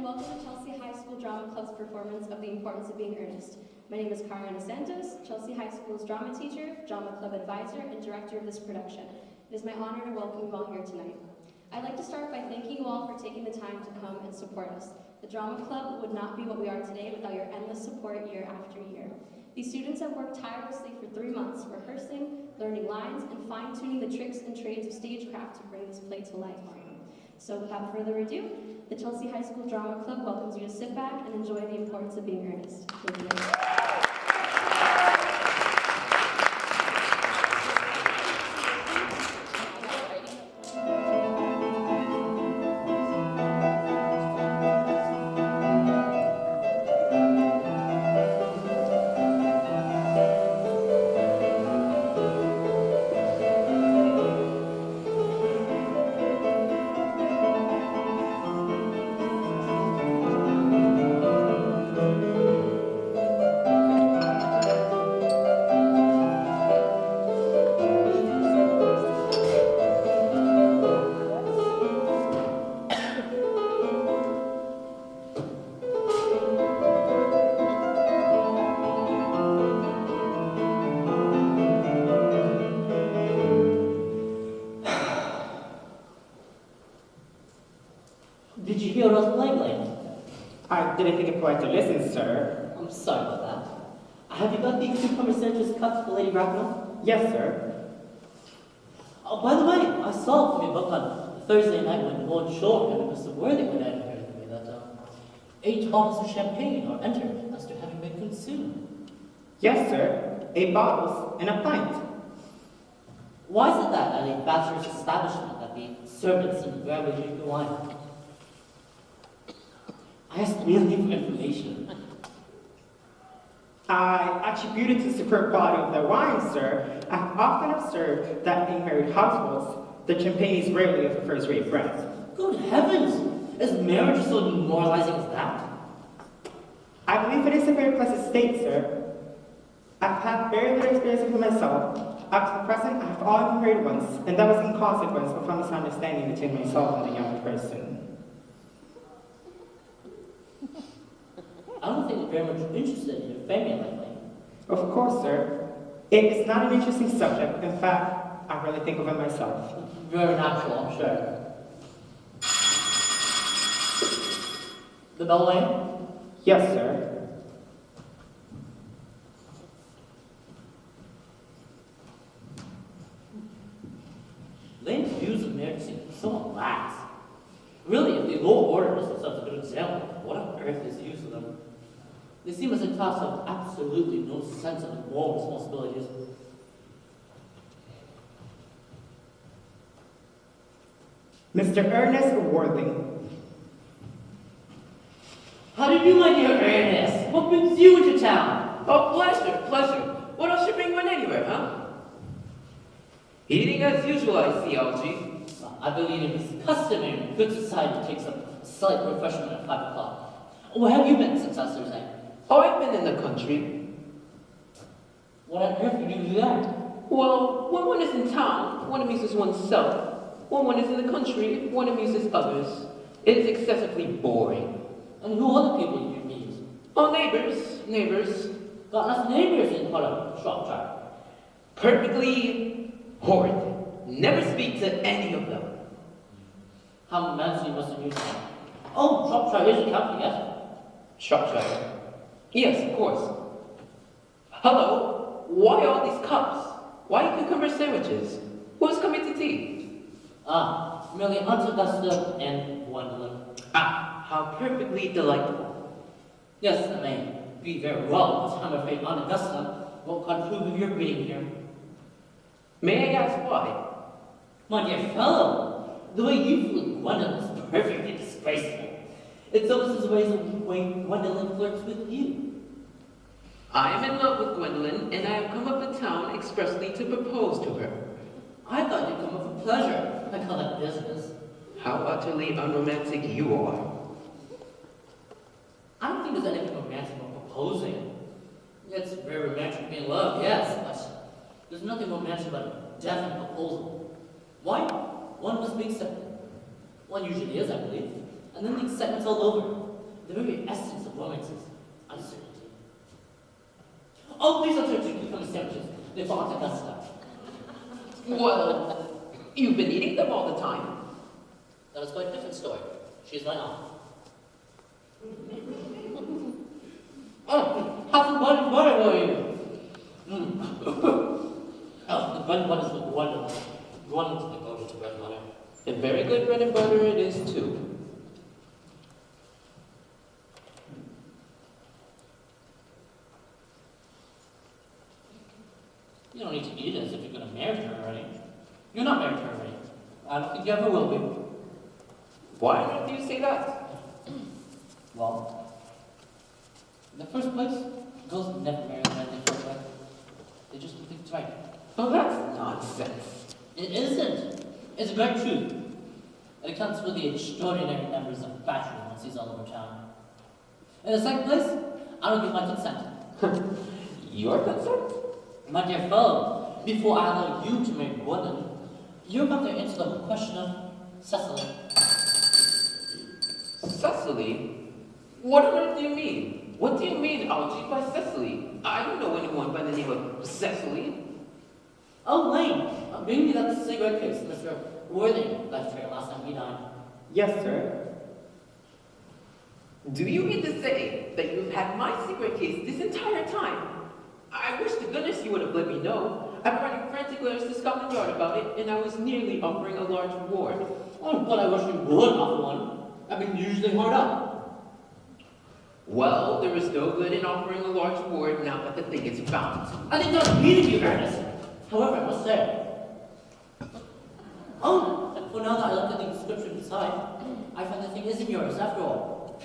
welcome to Chelsea High School Drama Club's performance of The Importance of Being Earnest. My name is Carolina Santos, Chelsea High School's drama teacher, drama club advisor, and director of this production. It is my honor to welcome you all here tonight. I'd like to start by thanking you all for taking the time to come and support us. The drama club would not be what we are today without your endless support year after year. These students have worked tirelessly for 3 months, rehearsing, learning lines, and fine-tuning the tricks and trades of stagecraft to bring this play to life. So without further ado, the Chelsea High School Drama Club welcomes you to sit back and enjoy The Importance of Being Earnest. Thank you. Did you hear us playing late? I didn't think it polite to listen, sir. I'm sorry about that. Have you got the cucumber sandwiches cut for Lady Bracknell? Yes, sir. Oh, by the way, I saw from your book on Thursday night when Lord Shore and Mr. Worthy went out here with me that 8 bottles of champagne are entered as to having been consumed. Yes, sir. 8 bottles and a pint. Why is it that at a bachelor's establishment that the servants invariably drink the wine? I asked merely for information. I attribute it to the superb quality of the wine, sir. I've often observed that in married households, the champagne is rarely of a first-rate brand. Good heavens! Is marriage so demoralizing as that? I believe it is a very pleasant state, sir. I've had very little experience with myself. Up to the present, I've only been married once, and that was in consequence of a misunderstanding between myself and the young person. I don't think you're very much interested in your family lately. Of course, sir. It is not an interesting subject. In fact, I really think of it myself. Very natural, I'm sure. The bell rang? Yes, sir. Lane's views of marriage seem so lax. Really, if the lower order is such a good example, what on earth is the use of them? They seem as a class of absolutely no sense of moral responsibilities. Mr. Earnest Worthing. How do you do, my dear Earnest? What brings you into town? Oh, pleasure. What else should bring one anywhere, huh? Eating as usual, I see, Algie. I believe it is customary in good society takes up a slight refreshment at 5 o'clock. Where have you been since last Thursday? Oh, I've been in the country. What on earth do you do there? Well, when one is in town, one amuses oneself. When one is in the country, one amuses others. It is excessively boring. And who are the people you meet? Oh, neighbors. Got enough neighbors in part of Shropshire. Perfectly horrid. Never speak to any of them. How immensely must have used them? Oh, Shropshire is a county, yes? Shropshire. Yes, of course. Hello, why all these cups? Why cucumber sandwiches? Who's coming to tea? Merely Aunt Augusta and Gwendolyn. How perfectly delightful. Yes, I may be very well, but I'm afraid Aunt Augusta won't approve of your being here. May I ask why? My dear fellow, the way you flew Gwendolyn is perfectly disgraceful. It's almost as ways of the way Gwendolyn flirts with you. I am in love with Gwendolyn, and I have come up to town expressly to propose to her. I thought you'd come up for pleasure. I call that business. How utterly unromantic you are. I don't think there's anything romantic about proposing. It's very romantic to be in love, yes, but there's nothing romantic about a definite proposal. Why? One must be accepted. One usually is, I believe. And then the excitement's all over. The very essence of romance is uncertainty. Oh, please don't touch your cucumber sandwiches. They fall into dust stuff. Well, you've been eating them all the time. That is quite a different story. She's my aunt. Oh, how's the bread and butter for you? Oh, the bread and butter is wonderful. Wonderful to go to bread and butter. And very good bread and butter it is too. You don't need to eat it as if you're going to marry her already. You're not married to her already. I don't think you ever will be. Why don't you say that? Well, in the first place, girls never marry men they first like. They just don't think it's right. Oh, that's nonsense. It isn't. It's a great truth. It accounts for the extraordinary numbers of fashion one sees all over town. In the second place, I don't give my consent. Your consent? My dear fellow, before I allow you to marry Gordon, you're about to answer the question of Cecily. Cecily? What on earth do you mean? What do you mean, Algie, by Cecily? I don't know anyone by the name of Cecily. Oh, Lane, bring me that cigarette case Mr. Worthing left here last time he died. Yes, sir. Do you mean to say that you've had my cigarette case this entire time? I wish to goodness you would have let me know. I've been writing frantic letters to Scotland Yard about it, and I was nearly offering a large reward. Oh, but I wish you would offer one. I've been usually hard up. Well, there is no good in offering a large reward now that the thing is found. I did not mean to be earnest. However, I must say. Oh, for now that I looked at the inscription beside, I find the thing isn't yours after all.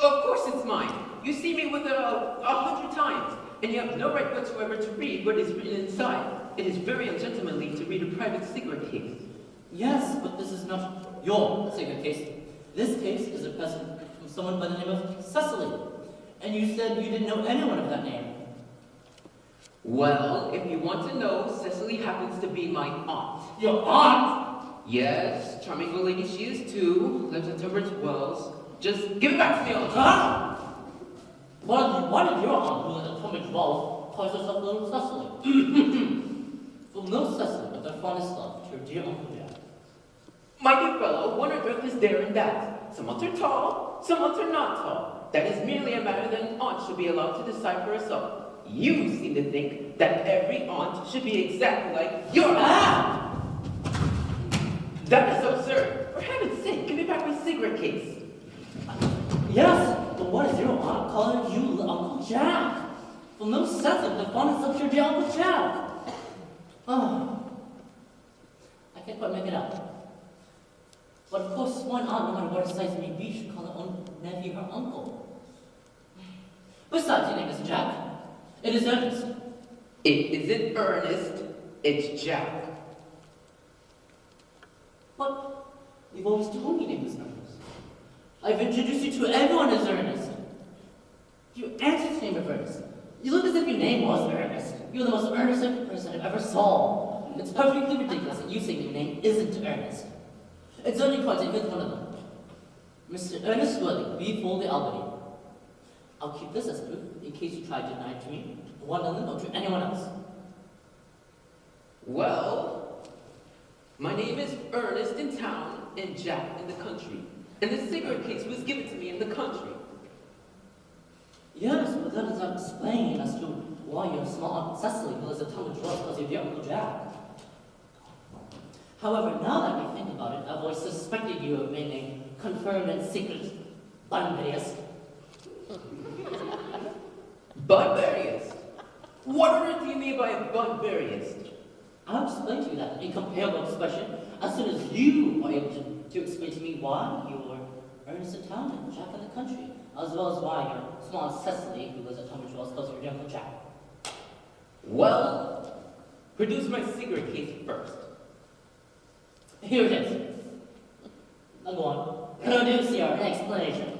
Of course it's mine. You see me with it 100 times, and you have no right whatsoever to read what is written inside. It is very ungentlemanly to read a private cigarette case. Yes, but this is not your cigarette case. This case is a present from someone by the name of Cecily. And you said you didn't know anyone of that name. Well, if you want to know, Cecily happens to be my aunt. Your aunt? Yes, charming old lady she is too. Lives in Tunbridge Wells. Just give it back to me, Algie. Huh? Why did your aunt, who lives in Tunbridge Wells, call herself Little Cecily? From Little Cecily, with their fondest love, to your dear Uncle Jack. My dear fellow, what on earth is there in that? Some aunts are tall, some aunts are not tall. That is merely a matter that an aunt should be allowed to decide for herself. You seem to think that every aunt should be exactly like your aunt. That is absurd. For heaven's sake, give me back my cigarette case. Yes, but what is your aunt calling you Uncle Jack? From no sense of the fondness of your dear Uncle Jack. Oh, I can't quite make it out. But of course, one aunt, no matter what her size may be, should call her own nephew her uncle. Besides, your name is Jack. It is Earnest. It isn't Ernest, it's Jack. But you've always told me your name is Ernest. I've introduced you to everyone as Ernest. Your aunt's name is Ernest. You look as if your name was Ernest. You're the most earnest person I've ever saw. It's perfectly ridiculous that you say your name isn't Ernest. It's only quite here's one of them. Mr. Ernest Worthing, B. the Albany. I'll keep this as proof in case you try to deny it to me, to Wonderland, or to anyone else. Well, my name is Ernest in town and Jack in the country. And the cigarette case was given to me in the country. Yes, but that does not explain as to why your small Aunt Cecily, who lives at Tunbridge Wells, calls you dear Uncle Jack. However, now that we think about it, I've always suspected you of being a confirmed and secret Bunburyist. Bunburyist? What on earth do you mean by a Bunburyist? I'll explain to you that incomparable expression as soon as you are able to explain to me why you were Ernest in town and Jack in the country, as well as why your small Aunt Cecily, who lives at Tunbridge Wells, calls you dear Uncle Jack. Well, produce my cigarette case first. Here it is. Now go on. Produce your explanation.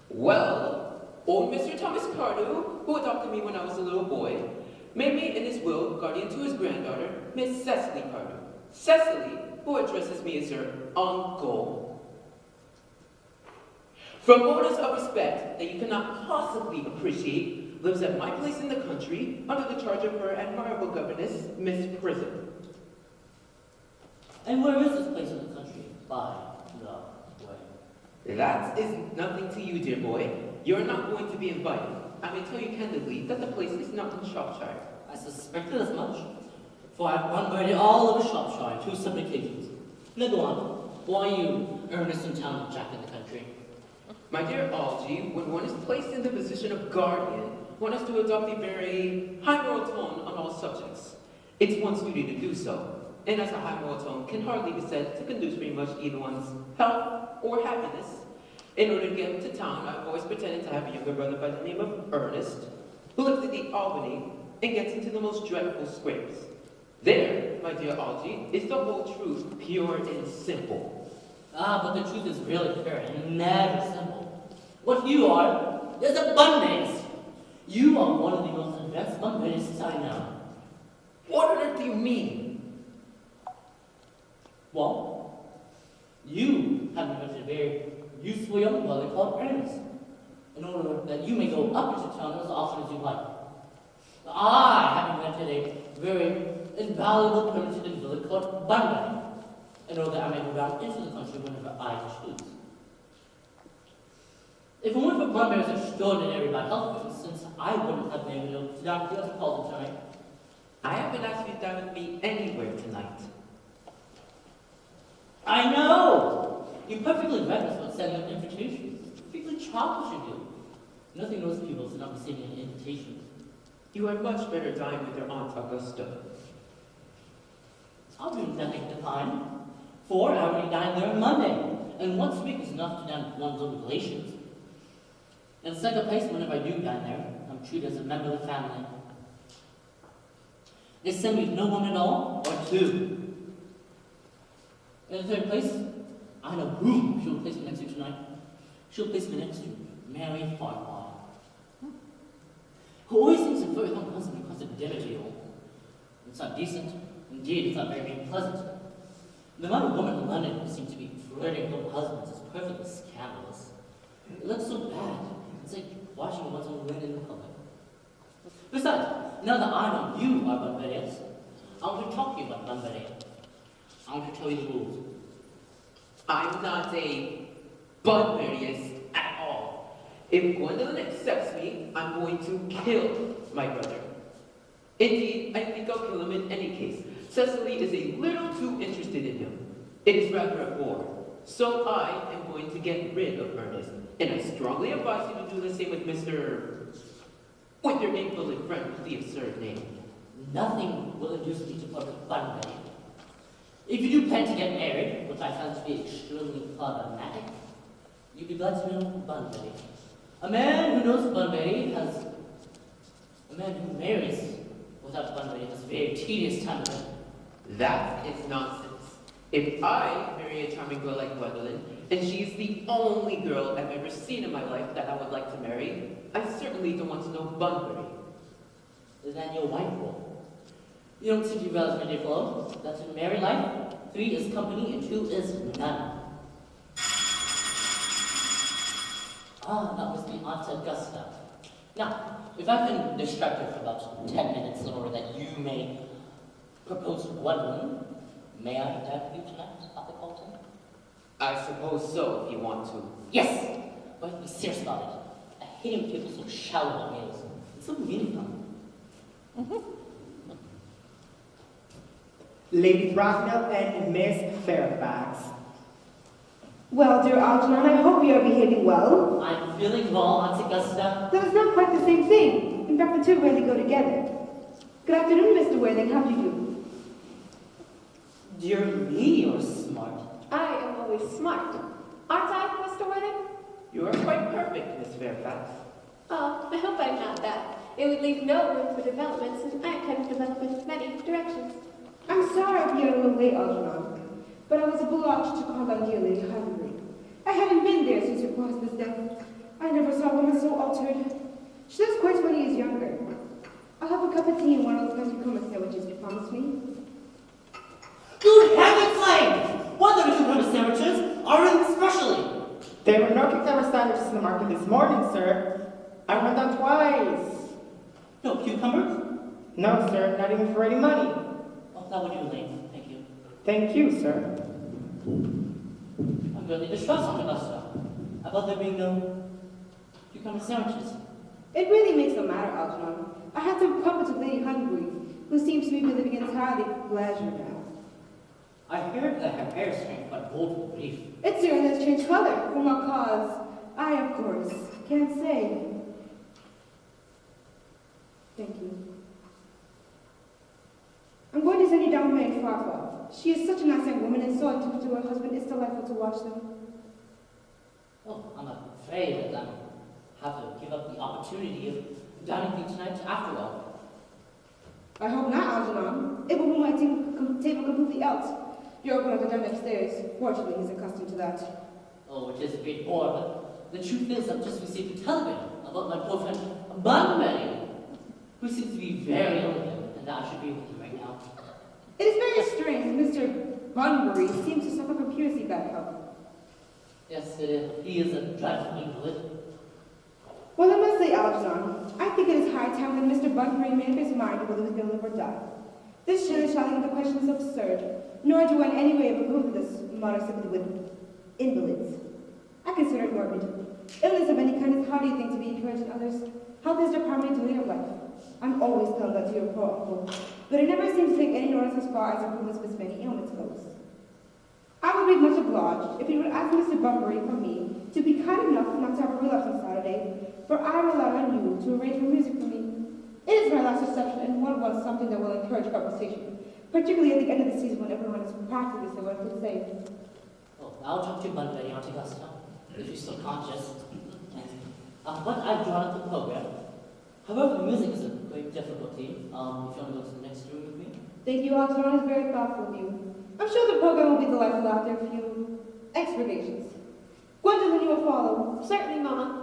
Well, old Mr. Thomas Cardew, who adopted me when I was a little boy, made me in his will guardian to his granddaughter, Miss Cecily Cardew. Cecily, who addresses me as her uncle. from motives of respect that you cannot possibly appreciate, lives at my place in the country under the charge of her admirable governess, Miss Prison. And where is this place in the country, by the way? That is nothing to you, dear boy. You are not going to be invited. I may tell you candidly that the place is not in Shropshire. I suspected as much, for I've Bunbury all over Shropshire on 2 separate occasions. Now go on. Why are you Earnest in town and Jack in the country? My dear Algie, when one is placed in the position of guardian, one has to adopt a very high moral tone on all subjects. It's one's duty to do so. And as a high moral tone can hardly be said to conduce very much either one's health or happiness. In order to get to town, I've always pretended to have a younger brother by the name of Earnest, who lives in the Albany and gets into the most dreadful scrapes. There, my dear Algie, is the whole truth, pure and simple. Ah, but the truth is really pure and never simple. What you are is a Bunburyist. You are one of the most advanced Bunburyists I know. What on earth do you mean? Well, you have invented a very useful young brother called Earnest, in order that you may go up into town as often as you like. I have invented a very invaluable primitive village called Bunbury, in order that I may go down into the country whenever I choose. If it weren't for Bunbury's extraordinary bad health since I wouldn't have been able to sit down with the other calls tonight. I haven't asked you to dine with me anywhere tonight. I know! You perfectly reckless about sending out invitations. Perfectly childish you do. Nothing knows people to not receiving an invitation. You had much better dine with your Aunt Augusta. I'll do nothing to pine, for I already dined there on Monday, and once a week is enough to dine with one's own relations. In the second place, whenever I do dine there, I'm treated as a member of the family. They send me with no one at all, or 2. In the third place, I know who she'll place me next to tonight. She'll place me next to Mary Farquhar, who always seems to flirt with her husband because of dinner deal. It's not decent. Indeed, it's not very pleasant. The amount of women in London who seem to be flirting with their husbands is perfectly scandalous. It looks so bad. It's like washing one's own linen in public. Besides, now that I know you are Bunburyans, I want to talk to you about Bunbury. I want to tell you the rules. I'm not a Bunburyist at all. If Gwendolyn accepts me, I'm going to kill my brother. Indeed, I think I'll kill him in any case. Cecily is a little too interested in him. It is rather a bore. So I am going to get rid of Earnest. And I strongly advise you to do the same with with your invalid friend with the absurd name. Nothing will induce me to part with Bunbury. If you do plan to get married, which I find to be extremely problematic, you'd be glad to know Bunbury. A man who knows Bunbury has... A man who marries without Bunbury has a very tedious time of it. That is nonsense. If I marry a charming girl like Gwendolyn, and she's the only girl I've ever seen in my life that I would like to marry, I certainly don't want to know Bunbury. Is that your wife role? You don't seem to realize, my dear fellow, that in married life, 3 is company and 2 is none. Ah, that was the Aunt Augusta. Now, if I can distract her for about 10 minutes in order that you may propose to Gwendolyn, may I dine with you tonight at the Carlton? I suppose so, if you want to. Yes! But be serious about it. I hate when people so shallow about meals. It's so mean of them. Lady Bracknell and Miss Fairfax. Well, dear Algernon, I hope you are behaving well. I'm feeling well, Aunt Augusta. That was not quite the same thing. In fact, the two rarely go together. Good afternoon, Mr. Worthing. How do you do? Dear me, you're smart. I am always smart. Aren't I, Mr. Worthing? You are quite perfect, Miss Fairfax. Oh, I hope I'm not that. It would leave no room for development since I can develop in many directions. I'm sorry if you're a little late, Algernon, but I was obliged to call on dear Lady Hungary. I haven't been there since your husband's death. I never saw a woman so altered. She looks quite 20 years younger. I'll have a cup of tea and one of those country coma sandwiches you promised me. Good heavens, Lane! What are the 200 sandwiches? Are in especially? There were no cucumber sandwiches in the market this morning, sir. I went down twice. No cucumbers? No, sir, not even for ready money. Oh, that would do, Lane. Thank you. Thank you, sir. I'm really distressed on Augusta about there being no cucumber sandwiches. It really makes no matter, Algernon. I had to come with Lady Hungry, who seems to be living entirely for pleasure now. I heard that her hair changed by bold belief. It certainly has changed color, from what cause, I, of course, can't say. Thank you. I'm going to send you down Meg Farquhar. She is such a nice young woman, and so attentive to her husband. It's delightful to watch them. Oh, I'm afraid that I have to give up the opportunity of dining with you tonight after all. I hope not, Algernon. It will move my table completely out. Your uncle has done upstairs. Fortunately, he's accustomed to that. Oh, it is a great bore, but the truth is I've just received a telegram about my poor friend Bunbury, who seems to be very ill again, and that I should be with him right now. It is very strange. Mr. Bunbury seems to suffer from seriously bad health. Yes, it is. He is a dreadful invalid. Well, I must say, Algernon, I think it is high time that Mr. Bunbury made up his mind whether he was going to live or die. This shilly-shallying of the question is absurd, nor do I in any way approve of this modern sympathy with invalids. I consider it morbid. Illness of any kind is hardly a thing to be encouraged in others. Health is the permanent duty of life. I'm always telling that to your poor uncle, but it never seems to take any notice as far as improvements of his many ailments goes. I would be much obliged if you would ask Mr. Bunbury for me to be kind enough not to have a relapse on Saturday, for I rely on you to arrange for music for me. It is my last reception, and one wants something that will encourage conversation, particularly at the end of the season when everyone is practically so well to say. Oh, I'll talk to Bunbury, Aunt Augusta, if you're still conscious. But I've drawn up the program. However, the music is a great difficulty. If you want to go to the next room with me. Thank you, Algernon. It's very thoughtful of you. I'm sure the program will be delightful after a few expurgations. Gwendolyn, you will follow. Certainly, Mama.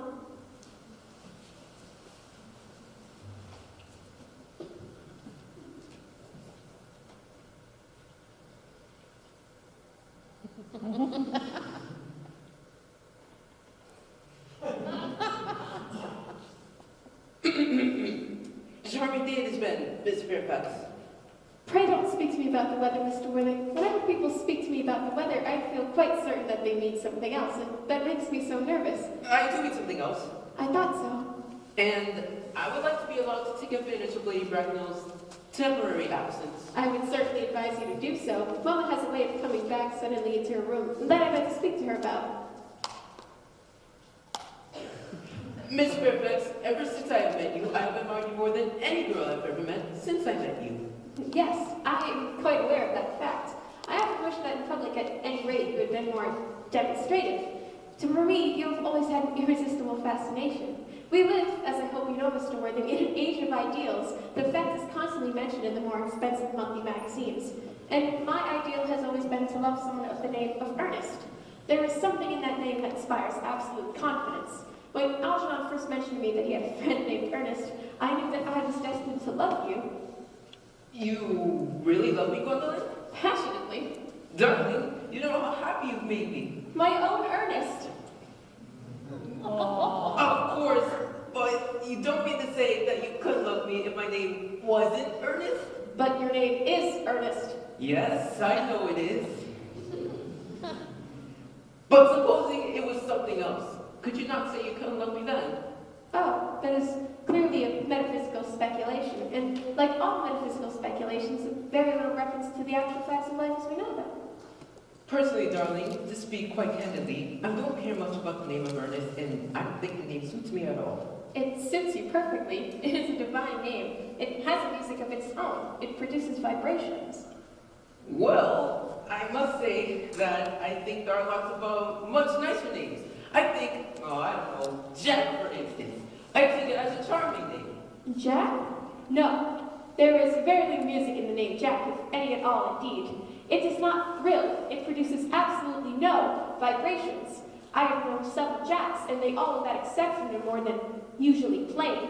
Charming day it has been, Miss Fairfax. Pray don't speak to me about the weather, Mr. Winnick. Whenever people speak to me about the weather, I feel quite certain that they mean something else, and that makes me so nervous. I do mean something else. I thought so. And I would like to be allowed to take advantage of Lady Bracknell's temporary absence. I would certainly advise you to do so. Mama has a way of coming back suddenly into her room, and that I'd like to speak to her about. Miss Fairfax, ever since I have met you, I have admired you more than any girl I've ever met since I met you. Yes, I am quite aware of that fact. I often wish that in public at any rate you had been more demonstrative. To Marie, you have always had an irresistible fascination. We live, as I hope you know, Mr. Worthing, in an age of ideals. The fact is constantly mentioned in the more expensive monthly magazines. And my ideal has always been to love someone of the name of Earnest. There is something in that name that inspires absolute confidence. When Algernon first mentioned to me that he had a friend named Earnest, I knew that I was destined to love you. You really love me, Gwendolyn? Passionately. Darling, you don't know how happy you've made me. My own Earnest. Of course, but you don't mean to say that you could love me if my name wasn't Ernest? But your name is Earnest. Yes, I know it is. But supposing it was something else, could you not say you couldn't love me then? Oh, that is clearly a metaphysical speculation, and like all metaphysical speculations, very little reference to the actual facts of life as we know them. Personally, darling, to speak quite candidly, I don't care much about the name of Ernest, and I don't think the name suits me at all. It suits you perfectly. It is a divine name. It has a music of its own. It produces vibrations. Well, I must say that I think there are lots of much nicer names. I think, I don't know, Jack, for instance. I think it has a charming name. Jack? No. There is very little music in the name Jack, if any at all, indeed. It does not thrill. It produces absolutely no vibrations. I have known several Jacks, and they all, without exception, are more than usually plain.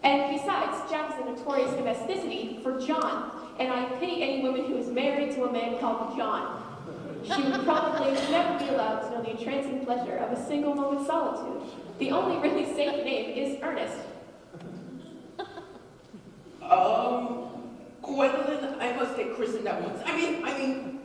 And besides, Jack is a notorious domesticity for John, and I pity any woman who is married to a man called John. She would probably never be allowed to know the entrancing pleasure of a single moment's solitude. The only really safe name is Earnest. Gwendolyn, I must get christened at once. I mean,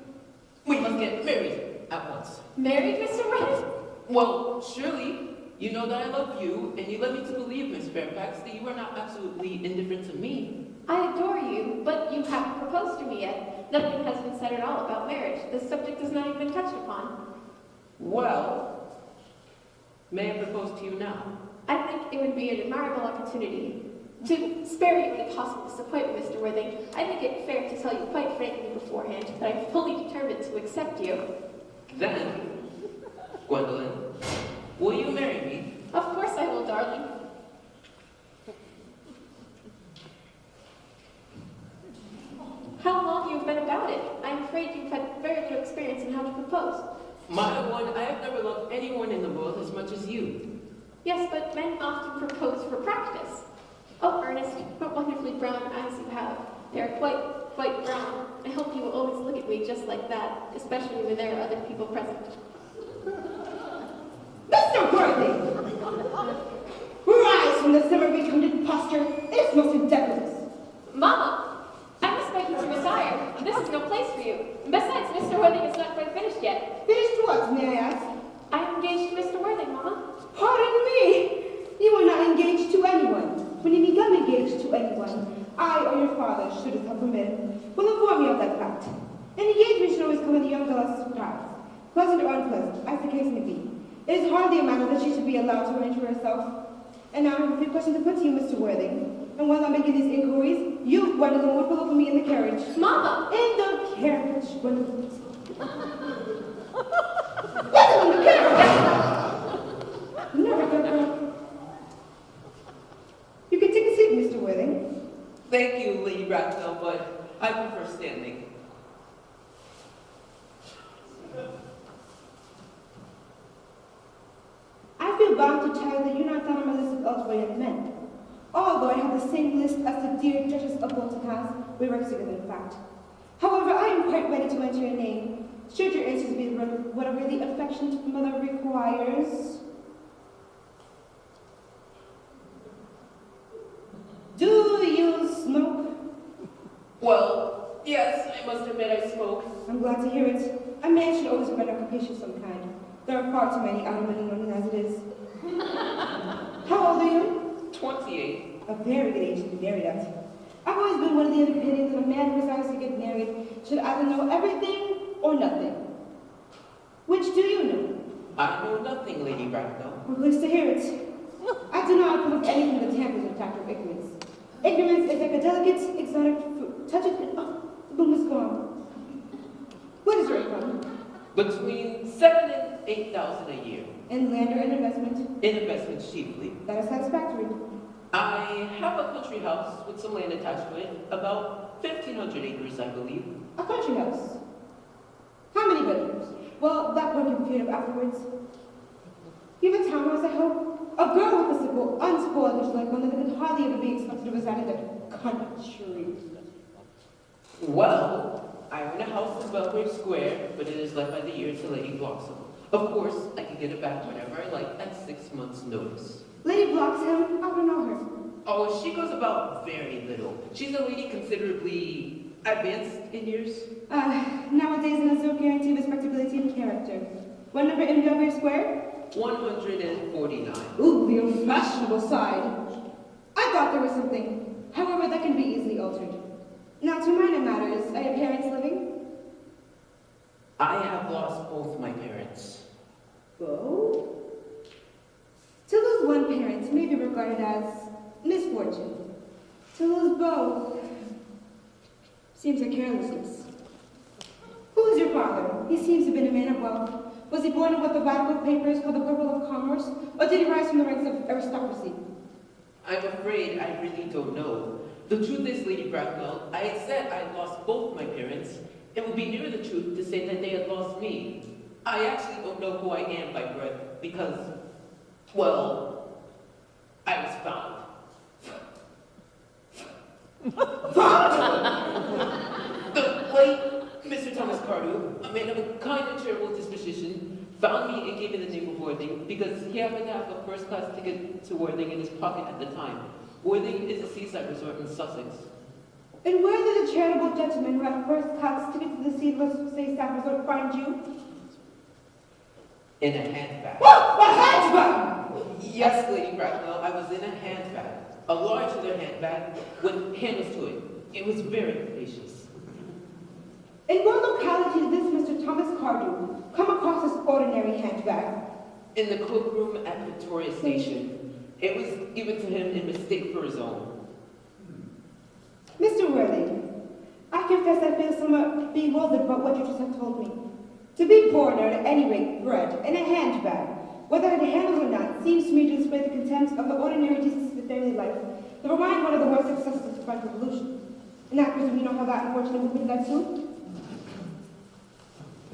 we must get married at once. Married, Mr. Worthing? Well, surely, you know that I love you, and you led me to believe, Miss Fairfax, that you are not absolutely indifferent to me. I adore you, but you haven't proposed to me yet. Nothing has been said at all about marriage. The subject has not even been touched upon. Well, may I propose to you now? I think it would be an admirable opportunity. To spare you any possible disappointment, Mr. Worthing, I think it fair to tell you quite frankly beforehand that I'm fully determined to accept you. Then, Gwendolyn, will you marry me? Of course I will, darling. How long you've been about it? I'm afraid you've had very little experience in how to propose. My one, I have never loved anyone in the world as much as you. Yes, but men often propose for practice. Oh, Ernest, what wonderfully brown eyes you have. They are quite brown. I hope you will always look at me just like that, especially when there are other people present. Mr. Worthing! Rise from the summer-retarded posture. It is most indecorous. Mama, I must beg you to retire. This is no place for you. And besides, Mr. Worthing is not quite finished yet. Finished what, may I ask? I am engaged to Mr. Worthing, Mama. Pardon me! You are not engaged to anyone. When you become engaged to anyone, I or your father, should it come permitted, will inform you of that fact. An engagement should always come with a young girl as a surprise, pleasant or unpleasant, as the case may be. It is hardly a matter that she should be allowed to arrange for herself. And now I have a few questions to put to you, Mr. Worthing. And while I'm making these inquiries, you, Gwendolyn, would pull up for me in the carriage. Mama! In the carriage, Gwendolyn. Gwendolyn, the carriage! Never, girl. You can take a seat, Mr. Worthing. Thank you, Lady Bracknell, but I prefer standing. I feel bound to tell you that you're not down on my list of eligible young men. Although I have the same list as the dear Duchess of Bolton has, we work together in fact. However, I am quite ready to enter your name, should your answers be what a really affectionate mother requires. Do you smoke? Well, yes, I must admit I smoke. I'm glad to hear it. A man should always find occupation of some kind. There are far too many out of money known as it is. How old are you? 28. A very good age to be married at. I've always been one of the opinions that a man who desires to get married should either know everything or nothing. Which do you know? I know nothing, Lady Bracknell. I'm pleased to hear it. I do not approve of anything that tampers with factor of ignorance. Ignorance is like a delicate, exotic fruit. Touch it and the bloom is gone. What is your income? Between 7,000 and 8,000 a year. In land or in investment? In investments chiefly. That is satisfactory. I have a country house with some land attached to it, about 1,500 acres, I believe. A country house. How many bedrooms? Well, that point can be cleared up afterwards. You have a townhouse, I hope? A girl with a unspoiled bitch like one that could hardly ever be expected to reside in the country. Well, I own a house in Belgrave Square, but it is let by the year to Lady Blossom. Of course, I can get it back whenever I like at 6 months' notice. Lady Bloxham? I don't know her. Oh, she goes about very little. She's a lady considerably advanced in years. Nowadays, there's no guarantee of respectability and character. What number in Belgrave Square? 149. Ooh, the unfashionable side. I thought there was something. However, that can be easily altered. Now, to minor matters, are your parents living? I have lost both my parents. Both? To lose one parent may be regarded as misfortune. To lose both seems like carelessness. Who is your father? He seems to have been a man of wealth. Was he born in what the Bible papers call the purple of commerce, or did he rise from the ranks of aristocracy? I'm afraid I really don't know. The truth is, Lady Bracknell, I had said I had lost both my parents. It would be nearer the truth to say that they had lost me. I actually don't know who I am by birth because, well, I was found. The late Mr. Thomas Cardew, a man of a kind Worthing because he happened to have a first-class ticket to Worthing in his pocket at the time. Worthing is a seaside resort in Sussex. And where did the charitable gentleman who had first class ticket to the seaside resort find you? In a handbag. What? A handbag? Yes, Lady Bracknell, I was in a handbag. A large leather handbag with handles to it. It was very capacious. In what locality did this Mr. Thomas Cardew come across this ordinary handbag? In the cloakroom at Victoria Station. It was given to him in mistake for his own. Mr. Worthing, I confess I feel somewhat bewildered about what you just have told me. To be born, or at any rate bred, in a handbag, whether it handles or not, seems to me to display the contempt of the ordinary decency of daily life that remind one of the worst successes of the French Revolution. And I presume you know how that unfortunate movement led to?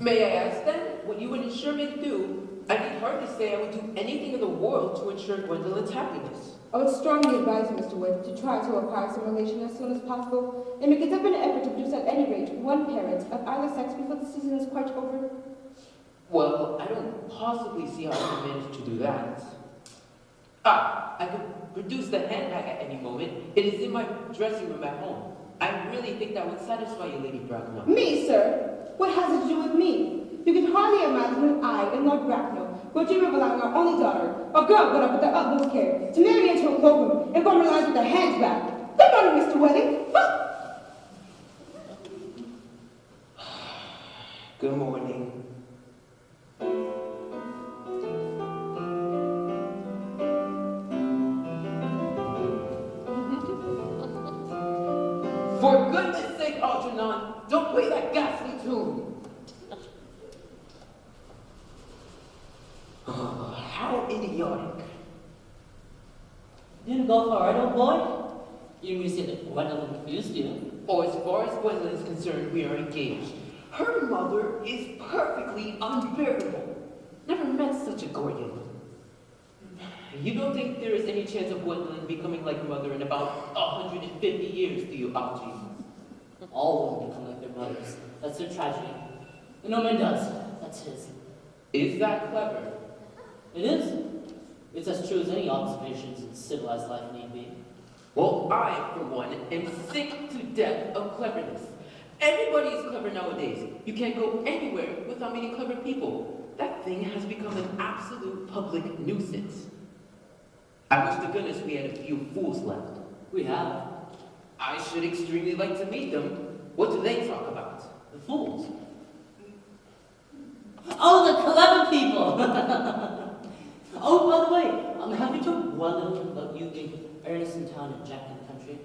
May I ask then what you would ensure me to do? I need hardly say I would do anything in the world to ensure Gwendolyn's happiness. I would strongly advise you, Mr. Wood, to try to acquire some relation as soon as possible, and make a definite effort to produce at any rate one parent of either sex before the season is quite over. Well, I don't possibly see how I can manage to do that. I could produce the handbag at any moment. It is in my dressing room at home. I really think that would satisfy you, Lady Bracknell. Me, sir? What has it to do with me? You can hardly imagine that I and Lord Bracknell will dream of allowing our only daughter, a girl brought up with the utmost care, to marry into a cloakroom and go relies with a handbag. Good morning, Mr. Wedding. Good morning. For goodness sake, Algernon, don't play that ghastly tune. Oh, how idiotic. Didn't go far, right, old boy? You didn't really say that Gwendolyn confused you. Oh, as far as Gwendolyn is concerned, we are engaged. Her mother is perfectly unbearable. Never met such a gorgon. You don't think there is any chance of Gwendolyn becoming like her mother in about 150 years, do you, Algie? All women become like their mothers. That's their tragedy. And no man does. That's his. Is that clever? It is. It's as true as any observations in civilized life need be. Well, I, for one, am sick to death of cleverness. Everybody is clever nowadays. You can't go anywhere without meeting clever people. That thing has become an absolute public nuisance. I wish to goodness we had a few fools left. We have. I should extremely like to meet them. What do they talk about? The fools. Oh, the clever people! Oh, by the way, have you told Gwendolyn about you being Earnest in town and Jack in the country?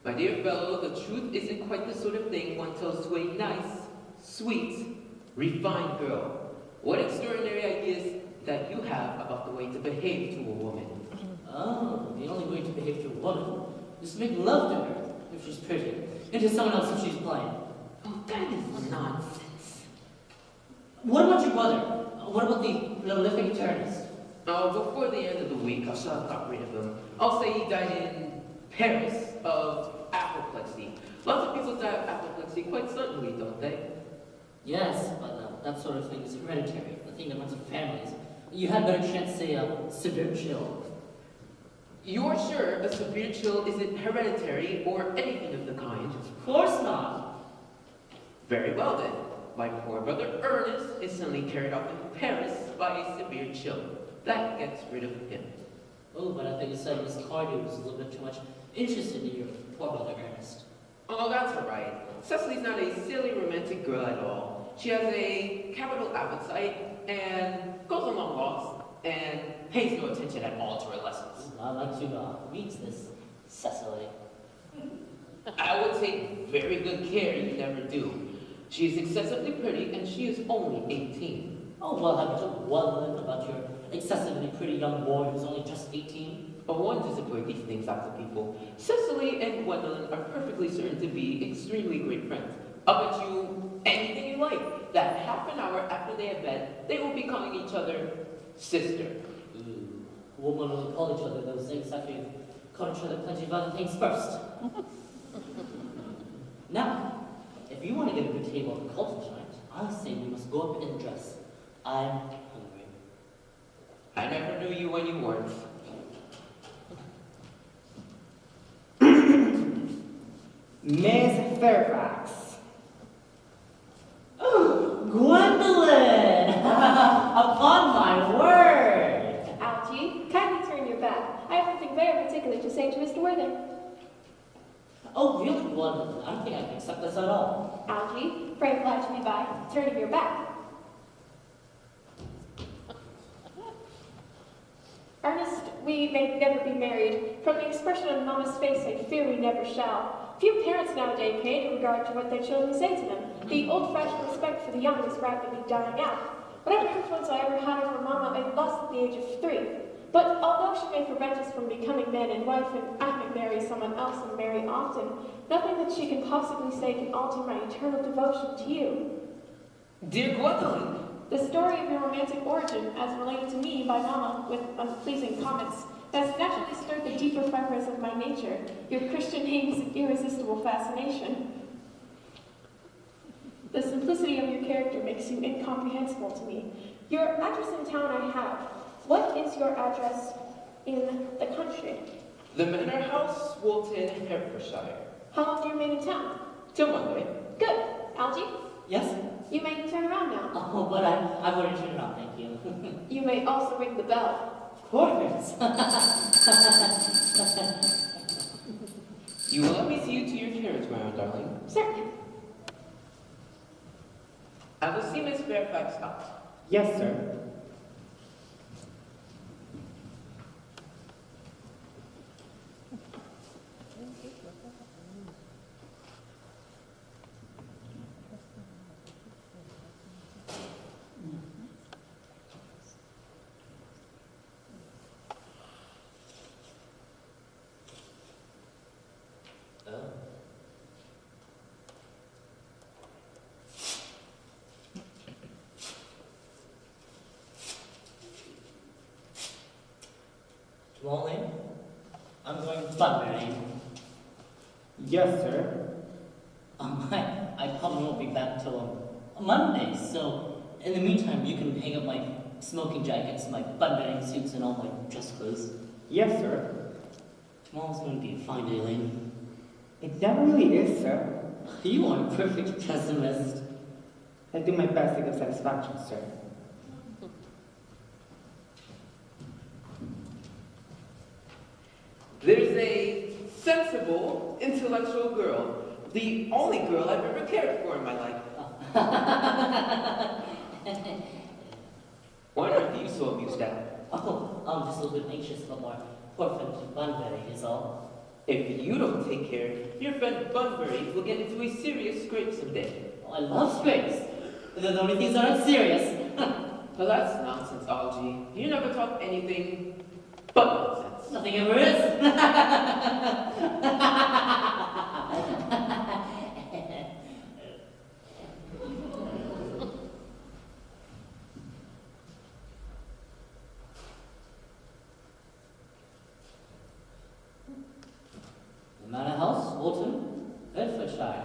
My dear fellow, the truth isn't quite the sort of thing one tells to a nice, sweet, refined girl. What extraordinary ideas that you have about the way to behave to a woman. Oh, the only way to behave to a woman is to make love to her if she's pretty, and to someone else if she's plain. Oh, that is nonsense. What about your brother? What about the prolific Earnest? Oh, before the end of the week, I shall have got rid of him. I'll say he died in Paris of apoplexy. Lots of people die of apoplexy quite suddenly, don't they? Yes, but that sort of thing is hereditary, the thing that runs in families. You had better chance, say, a severe chill. You're sure a severe chill isn't hereditary or anything of the kind? Of course not. Very well then. My poor brother Ernest is suddenly carried off to Paris by a severe chill. That gets rid of him. Oh, but I think you said Miss Cardew was a little bit too much interested in your poor brother Ernest. Oh, that's all right. Cecily's not a silly romantic girl at all. She has a capital appetite and goes on long walks and pays no attention at all to her lessons. I like to read this, Cecily. I would take very good care you never do. She is excessively pretty and she is only 18. Oh, well, have you told Gwendolyn about your excessively pretty young boy who's only just 18? But one doesn't blurt these things out to people. Cecily and Gwendolyn are perfectly certain to be extremely great friends. I'll bet you anything you like that half an hour after they have met, they will be calling each other sister. Ooh, women only call each other those things after you've called each other plenty of other things first. Now, if you want to get a good table at the culture tonight, I say we must go up and dress. I'm hungry. I never knew you when you weren't. Miss Fairfax. Oh, Gwendolyn! Upon my word! Algie, kindly turn your back. I have something very particular to say to Mr. Worthing. Oh, really, Gwendolyn? I don't think I can accept this at all. Algie, pray oblige me by turning your back. Ernest, we may never be married. From the expression on Mama's face, I fear we never shall. Few parents nowadays pay any regard to what their children say to them. The old-fashioned respect for the young is rapidly dying out. Whatever influence I ever had over Mama, I lost at the age of 3. But although she may prevent us from becoming man and wife, and I may marry someone else and marry often, nothing that she can possibly say can alter my eternal devotion to you. Dear Gwendolyn, The story of your romantic origin, as related to me by Mama with unpleasing comments, has naturally stirred the deeper fibers of my nature. Your Christian name is an irresistible fascination. The simplicity of your character makes you incomprehensible to me. Your address in town I have. What is your address in the country? the Manor House, Woolton, Hertfordshire. How long do you remain in town? Till Monday. Good. Algie, Yes? you may turn around now. Oh, but I've already turned it on, thank you. You may also ring the bell. Of course. You will let me see you to your carriage, my own darling. Certainly. I will see Miss Fairfax out. Yes, sir. Wally, I'm going Bunbury. Yes, sir. I probably won't be back till Monday, so in the meantime, you can hang up my smoking jackets, my Bunbury suits, and all my dress clothes. Yes, sir. Tomorrow's going to be a fine day, Lane. It never really is, sir. You are a perfect pessimist. I do my best to give satisfaction, sir. There's a sensible, intellectual girl. The only girl I've ever cared for in my life. Why aren't you so amused at? Oh, I'm just a little bit anxious about my poor friend Bunbury, is all. If you don't take care, your friend Bunbury will get into a serious scrape someday. Oh, I love scrapes. They're the only things that aren't serious. Well, that's nonsense, Algie. You never talk anything but nonsense. Nothing ever is. The Manor House, Woolton, Hertfordshire.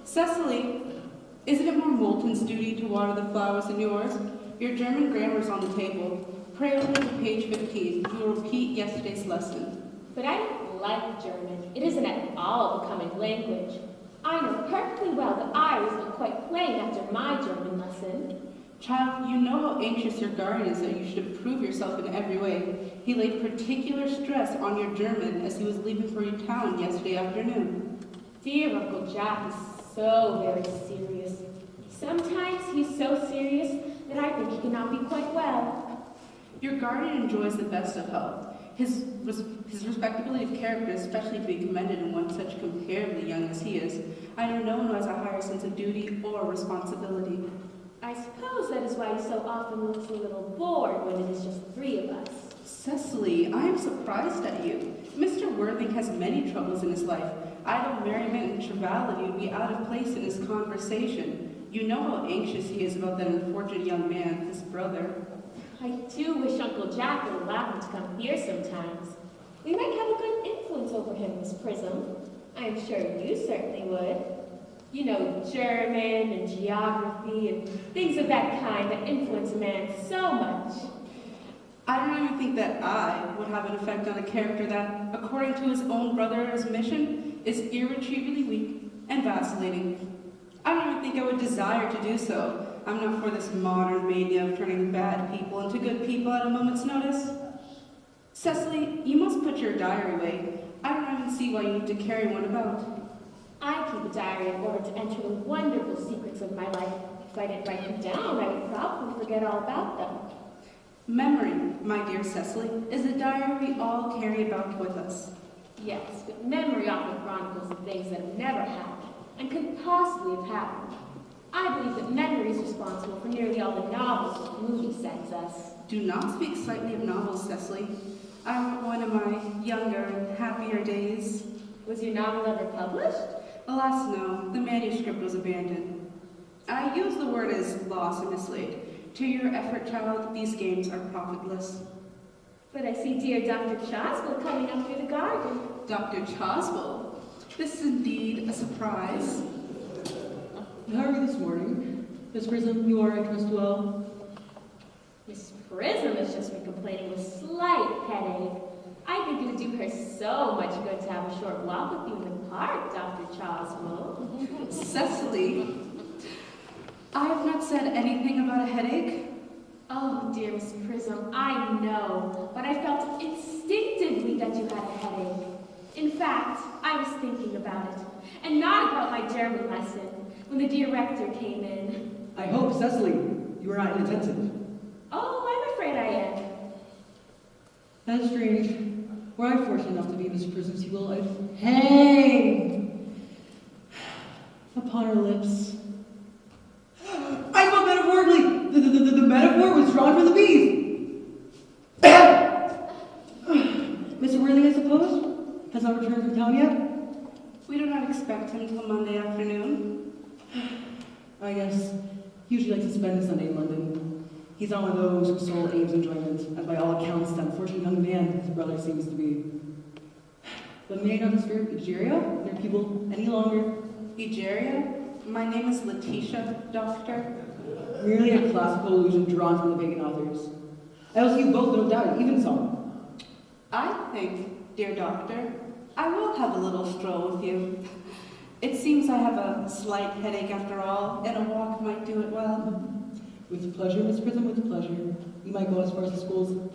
Cecily, isn't it more Moulton's duty to water the flowers than yours? Your German grammar is on the table. Pray open to page 15. You will repeat yesterday's lesson. But I don't like German. It isn't at all a becoming language. I know perfectly well that I was not quite plain after my German lesson. Child, you know how anxious your guardian is that you should improve yourself in every way. He laid particular stress on your German as he was leaving for your town yesterday afternoon. Dear Uncle Jack is so very serious. Sometimes he's so serious that I think he cannot be quite well. Your guardian enjoys the best of health. His respectability of character is especially to be commended in one such comparatively young as he is. I know no one who has a higher sense of duty or responsibility. I suppose that is why he so often looks a little bored when it is just 3 of us. Cecily, I am surprised at you. Mr. Worthing has many troubles in his life. Idle merriment and triviality would be out of place in his conversation. You know how anxious he is about that unfortunate young man, his brother. I do wish Uncle Jack would allow him to come here sometimes. We might have a good influence over him, Miss Prism. I'm sure you certainly would. You know, German and geography and things of that kind that influence a man so much. I don't even think that I would have an effect on a character that, according to his own brother's mission, is irretrievably weak and vacillating. I don't even think I would desire to do so. I'm not for this modern mania of turning bad people into good people at a moment's notice. Cecily, you must put your diary away. I don't even see why you need to carry one about. I keep a diary in order to enter the wonderful secrets of my life. If I didn't write them down, I would probably forget all about them. Memory, my dear Cecily, is a diary we all carry about with us. Yes, but memory often chronicles the things that have never happened and could possibly have happened. I believe that memory is responsible for nearly all the novels and movie sets us. Do not speak slightly of novels, Cecily. I wrote one in my younger and happier days. Was your novel ever published? Alas, no. The manuscript was abandoned. I use the word as lost and mislaid. To your effort, child, these games are profitless. But I see dear Dr. Choswell coming up through the garden. Dr. Choswell? This is indeed a surprise. How are you this morning? Miss Prism, you are, I trust well. Miss Prism has just been complaining of a slight headache. I think it would do her so much good to have a short walk with you in the park, Dr. Choswell. Cecily, I have not said anything about a headache. Oh, dear Miss Prism, I know, but I felt instinctively that you had a headache. In fact, I was thinking about it, and not about my German lesson, when the dear rector came in. I hope, Cecily, you are not inattentive. Oh, I'm afraid I am. That is strange. Were I fortunate enough to be Miss Prism's pupil, I'd hang upon her lips. I spoke metaphorically! The metaphor was drawn from the bees! Mr. Worthing, I suppose, has not returned from town yet? We do not expect him till Monday afternoon. I guess he usually likes to spend Sunday in London. He's not one of those whose sole aims enjoyment, and by all accounts, the unfortunate young man his brother seems to be. But may I not disturb Egeria and your pupil any longer? Egeria? My name is Letitia, Doctor. Merely a classical allusion drawn from the pagan authors. I also you both no doubt evensong. I think, dear Doctor, I will have a little stroll with you. It seems I have a slight headache after all, and a walk might do it well. With pleasure, Miss Prism, with pleasure. You might go as far as the schools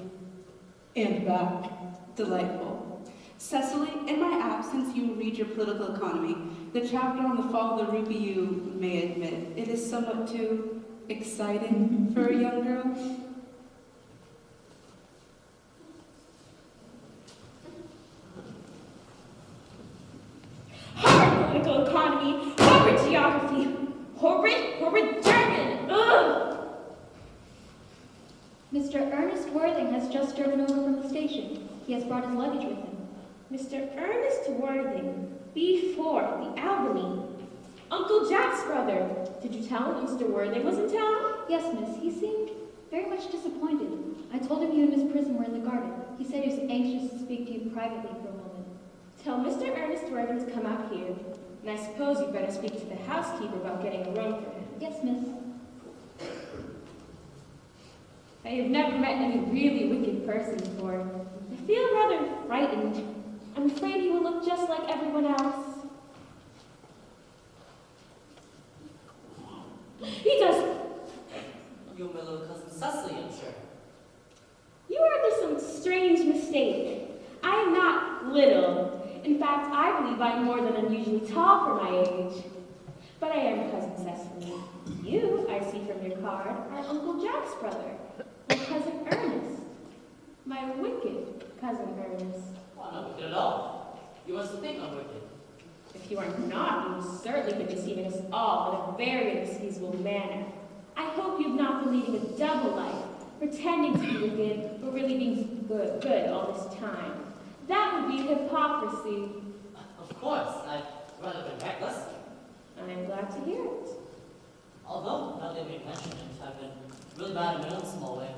and back. Delightful. Cecily, in my absence, you will read your political economy. The chapter on the fall of the rupee, you may admit, it is somewhat too exciting for a young girl. Horrid political economy, horrid geography, horrid German, ugh! Mr. Ernest Worthing has just driven over from the station. He has brought his luggage with him. Mr. Ernest Worthing, B4, the Albany. Uncle Jack's brother. Did you tell him Mr. Worthing was in town? Yes, miss. He seemed very much disappointed. I told him you and Miss Prism were in the garden. He said he was anxious to speak to you privately for a moment. Tell Mr. Ernest Worthing to come out here. And I suppose you'd better speak to the housekeeper about getting a room for him. Yes, miss. I have never met any really wicked person before. I feel rather frightened. I'm afraid he will look just like everyone else. He does. You're my little cousin Cecily, I'm sure. You are under some strange mistake. I am not little. In fact, I believe I'm more than unusually tall for my age. But I am Cousin Cecily. You, I see from your card, are Uncle Jack's brother, my cousin Ernest. My wicked cousin Ernest. Oh, not wicked at all. You must think I'm wicked. If you are not, you have certainly been deceiving us all in a very inexcusable manner. I hope you've not been leading a double life, pretending to be wicked, but really being good all this time. That would be hypocrisy. Of course, I'd rather been reckless. I'm glad to hear it. Although, now that you mention it, I've been really bad in my own small way.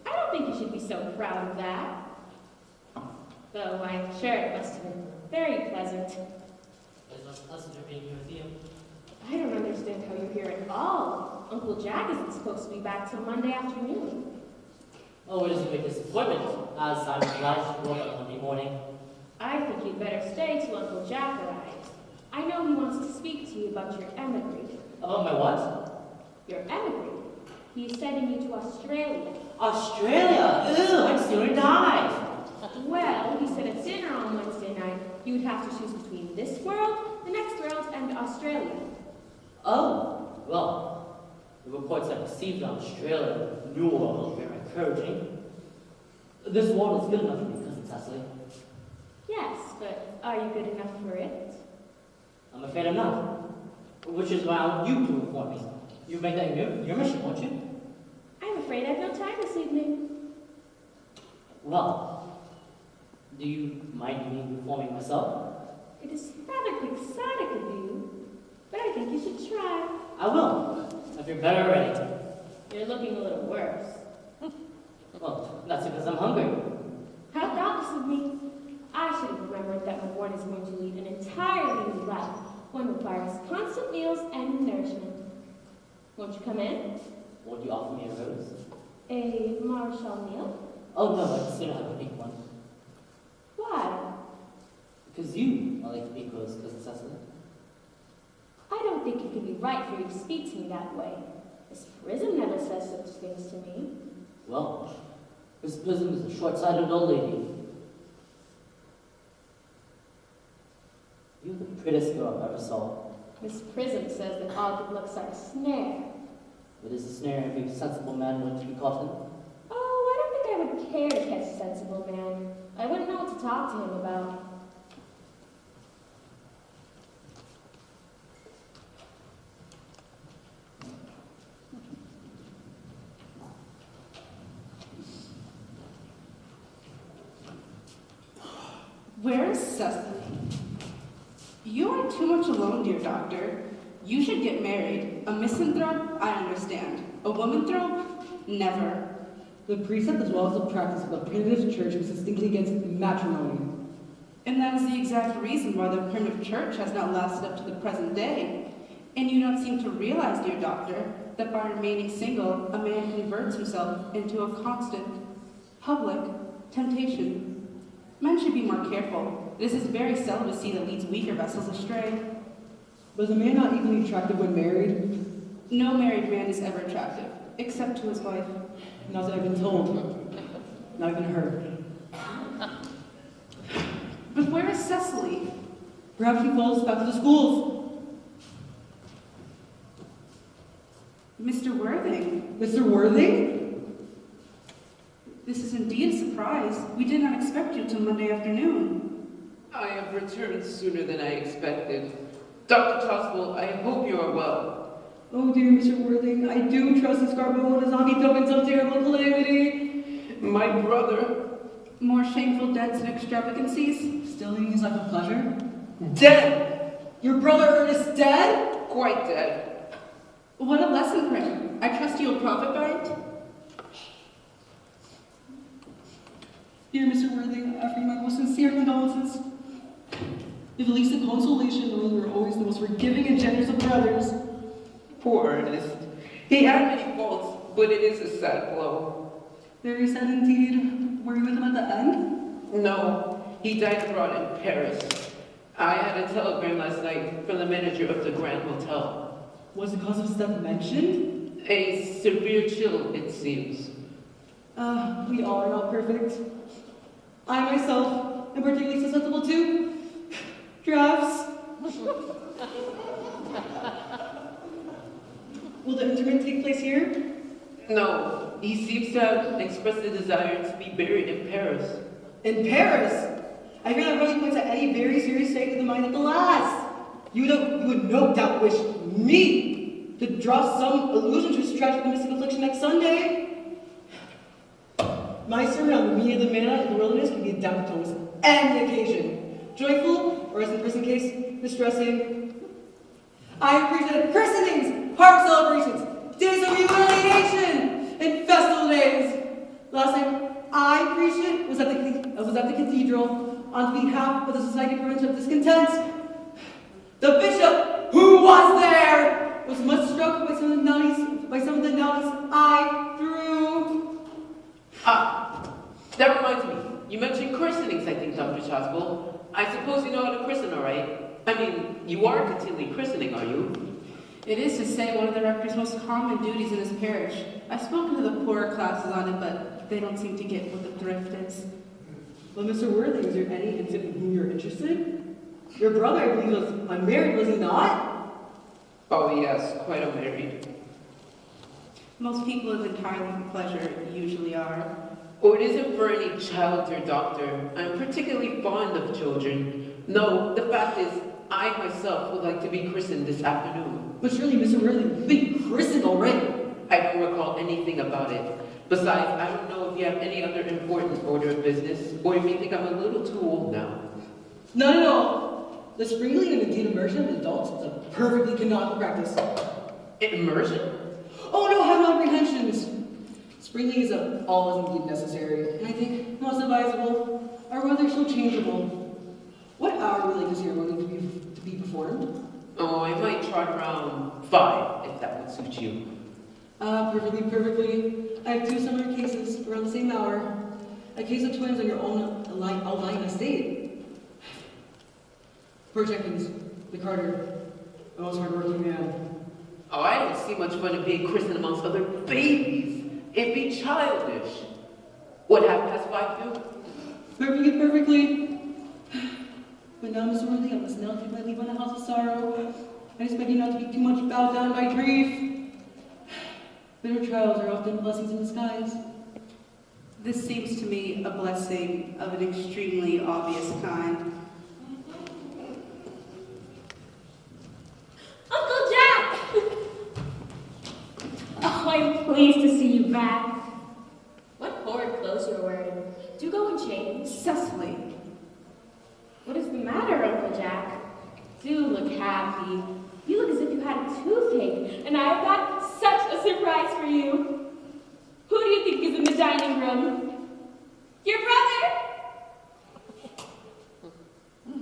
I don't think you should be so proud of that. Though I'm sure it must have been very pleasant. It's much pleasanter being here with you. I don't understand how you're here at all. Uncle Jack isn't supposed to be back till Monday afternoon. Oh, it is a big disappointment, as I'm obliged to work on Monday morning. I think you'd better stay till Uncle Jack arrives. I know he wants to speak to you about your emigrating. About my what? Your emigrating. He is sending you to Australia. Australia! Ew, I'd sooner die! Well, he said at dinner on Wednesday night you would have to choose between this world, the next world, and Australia. Oh, well, the reports I've received on Australia, New World, are very encouraging. This world is good enough for me, Cousin Cecily. Yes, but are you good enough for it? I'm afraid I'm not. Which is why I want you to inform me. You make that your mission, won't you? I'm afraid I have no time this evening. Well, do you mind me informing myself? It is rather quixotic of you, but I think you should try. I will, if you're better already. You're looking a little worse. Well, that's because I'm hungry. How thoughtless of me. I should have remembered that my ward is going to lead an entirely new life. One requires constant meals and nourishment. Won't you come in? Won't you offer me a rose? A Marshall meal? Oh no, I'd sooner have a pink one. Why? Because you are like a pink rose, Cousin Cecily. I don't think it could be right for you to speak to me that way. Miss Prism never says such things to me. Well, Miss Prism is a short-sighted old lady. You're the prettiest girl I ever saw. Miss Prism says that all good looks are a snare. It is a snare every sensible man would to be caught in. Oh, I don't think I would care to catch a sensible man. I wouldn't know what to talk to him about. Where is Cecily? You are too much alone, dear doctor. You should get married. A misanthrope? I understand. A womanthrope? Never. The precept as well as the practice of the primitive church was distinctly against matrimony. And that is the exact reason why the primitive church has not lasted up to the present day. And you don't seem to realize, dear doctor, that by remaining single, a man converts himself into a constant, public temptation. Men should be more careful. This is very celibacy that leads weaker vessels astray. Was a man not equally attractive when married? No married man is ever attractive, except to his wife. Not that I've been told. Not even heard. But where is Cecily? Perhaps he falls back to the schools. Mr. Worthing, Mr. Worthing? this is indeed a surprise. We did not expect you till Monday afternoon. I have returned sooner than I expected. Dr. Toswell, I hope you are well. Oh dear, Mr. Worthing, I do trust this Garbo has not become in some terrible calamity. My brother, More shameful debts and extravagancies? Still leading his life of pleasure? dead! Your brother Earnest dead? Quite dead. What a lesson for him. I trust you'll profit by it? Dear Mr. Worthing, I offer you my most sincere condolences. If at least a consolation knowing you are always the most forgiving and generous of brothers. Poor Ernest. He had many faults, but it is a sad blow. Very sad indeed. Were you with him at the end? No, he died abroad in Paris. I had a telegram last night from the manager of the Grand Hotel. Was the cause of his death mentioned? A severe chill, it seems. We all are not perfect. I myself am particularly susceptible to drafts. Will the interment take place here? No, he seems to have expressed a desire to be buried in Paris. In Paris? I fear that really points at any very serious state of the mind at the last. You would no doubt wish me to draw some allusion to his tragic domestic affliction next Sunday. My sermon on the meaning of the manna in the wilderness can be adapted to almost any occasion. Joyful, or as in the prison case, distressing. I appreciated christenings, park celebrations, days of humiliation, and festival days. Last time I appreciated was at the cathedral on behalf of the Society for of Discontent. The bishop, who was there, was much struck by some of the naughties I threw. That reminds me. You mentioned christenings, I think, Dr. Chaskel. I suppose you know how to christen, all right? I mean, you are continually christening, are you? It is to say one of the rector's most common duties in his parish. I've spoken to the poorer classes on it, but they don't seem to get what the thrift is. Well, Mr. Worthing, is there any infant in whom you're interested? Your brother, I believe, was unmarried, was he not? Oh, yes, quite unmarried. Most people live entirely for pleasure, usually are. Oh, it isn't for any child, dear doctor. I'm particularly fond of children. No, the fact is, I myself would like to be christened this afternoon. But surely, Mr. Worthing, you've been christened already. I don't recall anything about it. Besides, I don't know if you have any other important order of business, or you may think I'm a little too old now. Not at all. The sprinkling and indeed immersion of adults is a perfectly canonical practice. Immersion? Oh no, have no apprehensions. Sprinkling is always indeed necessary, and I think most advisable, or rather so changeable. What hour would you like this ceremony to be performed? Oh, I might trot around 5, if that would suit you. Perfectly. I have 2 similar cases around the same hour. A case of twins on your own outlying estate. Poor Jenkins, the carter, a most hardworking man. Oh, I don't see much fun in being christened amongst other babies. It'd be childish. What, 5:30 do? Perfectly. But now, Mr. Worthing, I must now take my leave on the house of sorrow. I expect you not to be too much bowed down by grief. Bitter trials are often blessings in disguise. This seems to me a blessing of an extremely obvious kind. Uncle Jack! Oh, I'm pleased to see you back. What horrid clothes you're wearing. Do go and change. Cecily. What is the matter, Uncle Jack? Do look happy. You look as if you had a toothache, and I've got such a surprise for you. Who do you think is in the dining room? Your brother!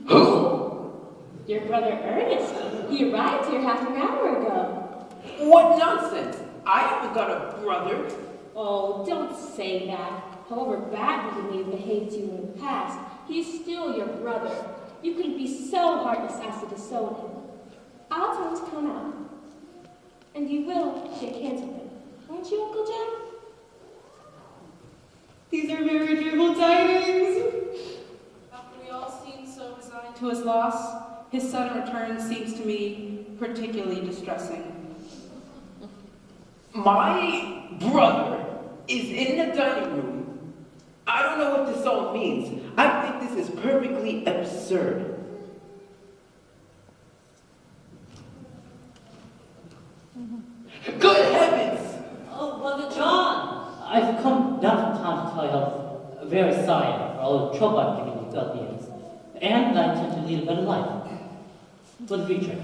Who? Your brother Ernest. He arrived here half an hour ago. What nonsense! I haven't got a brother. Oh, don't say that. However badly he may have behaved to you in the past, he's still your brother. You couldn't be so heartless as to disown him. I'll tell him to come out. And you will shake hands with him, won't you, Uncle Jack? These are very cheerful tidings. After we all seem so resigned to his loss, his sudden return seems to me particularly distressing. My brother is in the dining room. I don't know what this all means. I think this is perfectly absurd. Good heavens! Oh, Brother John! I've come down from time to tell you I'm very sorry for all the trouble I've given you throughout the years. And I intend to lead a better life. For the future.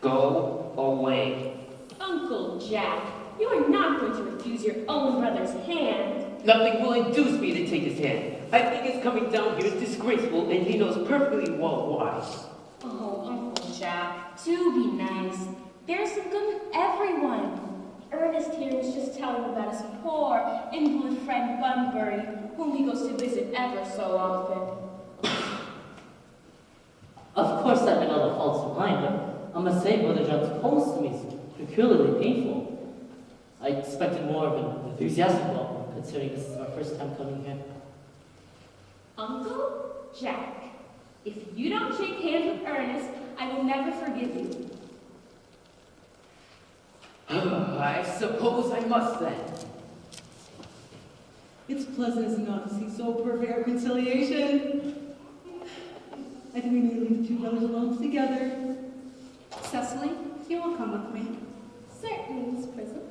Go away. Uncle Jack, you are not going to refuse your own brother's hand. Nothing will induce me to take his hand. I think his coming down here is disgraceful, and he knows perfectly well why. Oh, Uncle Jack, do be nice. There's some good in everyone. Ernest here was just telling about his poor, invalid friend Bunbury, whom he goes to visit ever so often. Of course, I admit all the faults of mine, but I must say, Brother John's poems to me is peculiarly painful. I expected more of an enthusiastic welcome, considering this is my first time coming here. Uncle Jack, if you don't shake hands with Ernest, I will never forgive you. I suppose I must then. It's pleasant, is it not, to see so perfect a reconciliation. I think we need to leave the 2 brothers alone together. Cecily, you will come with me. Certainly, Miss Prism.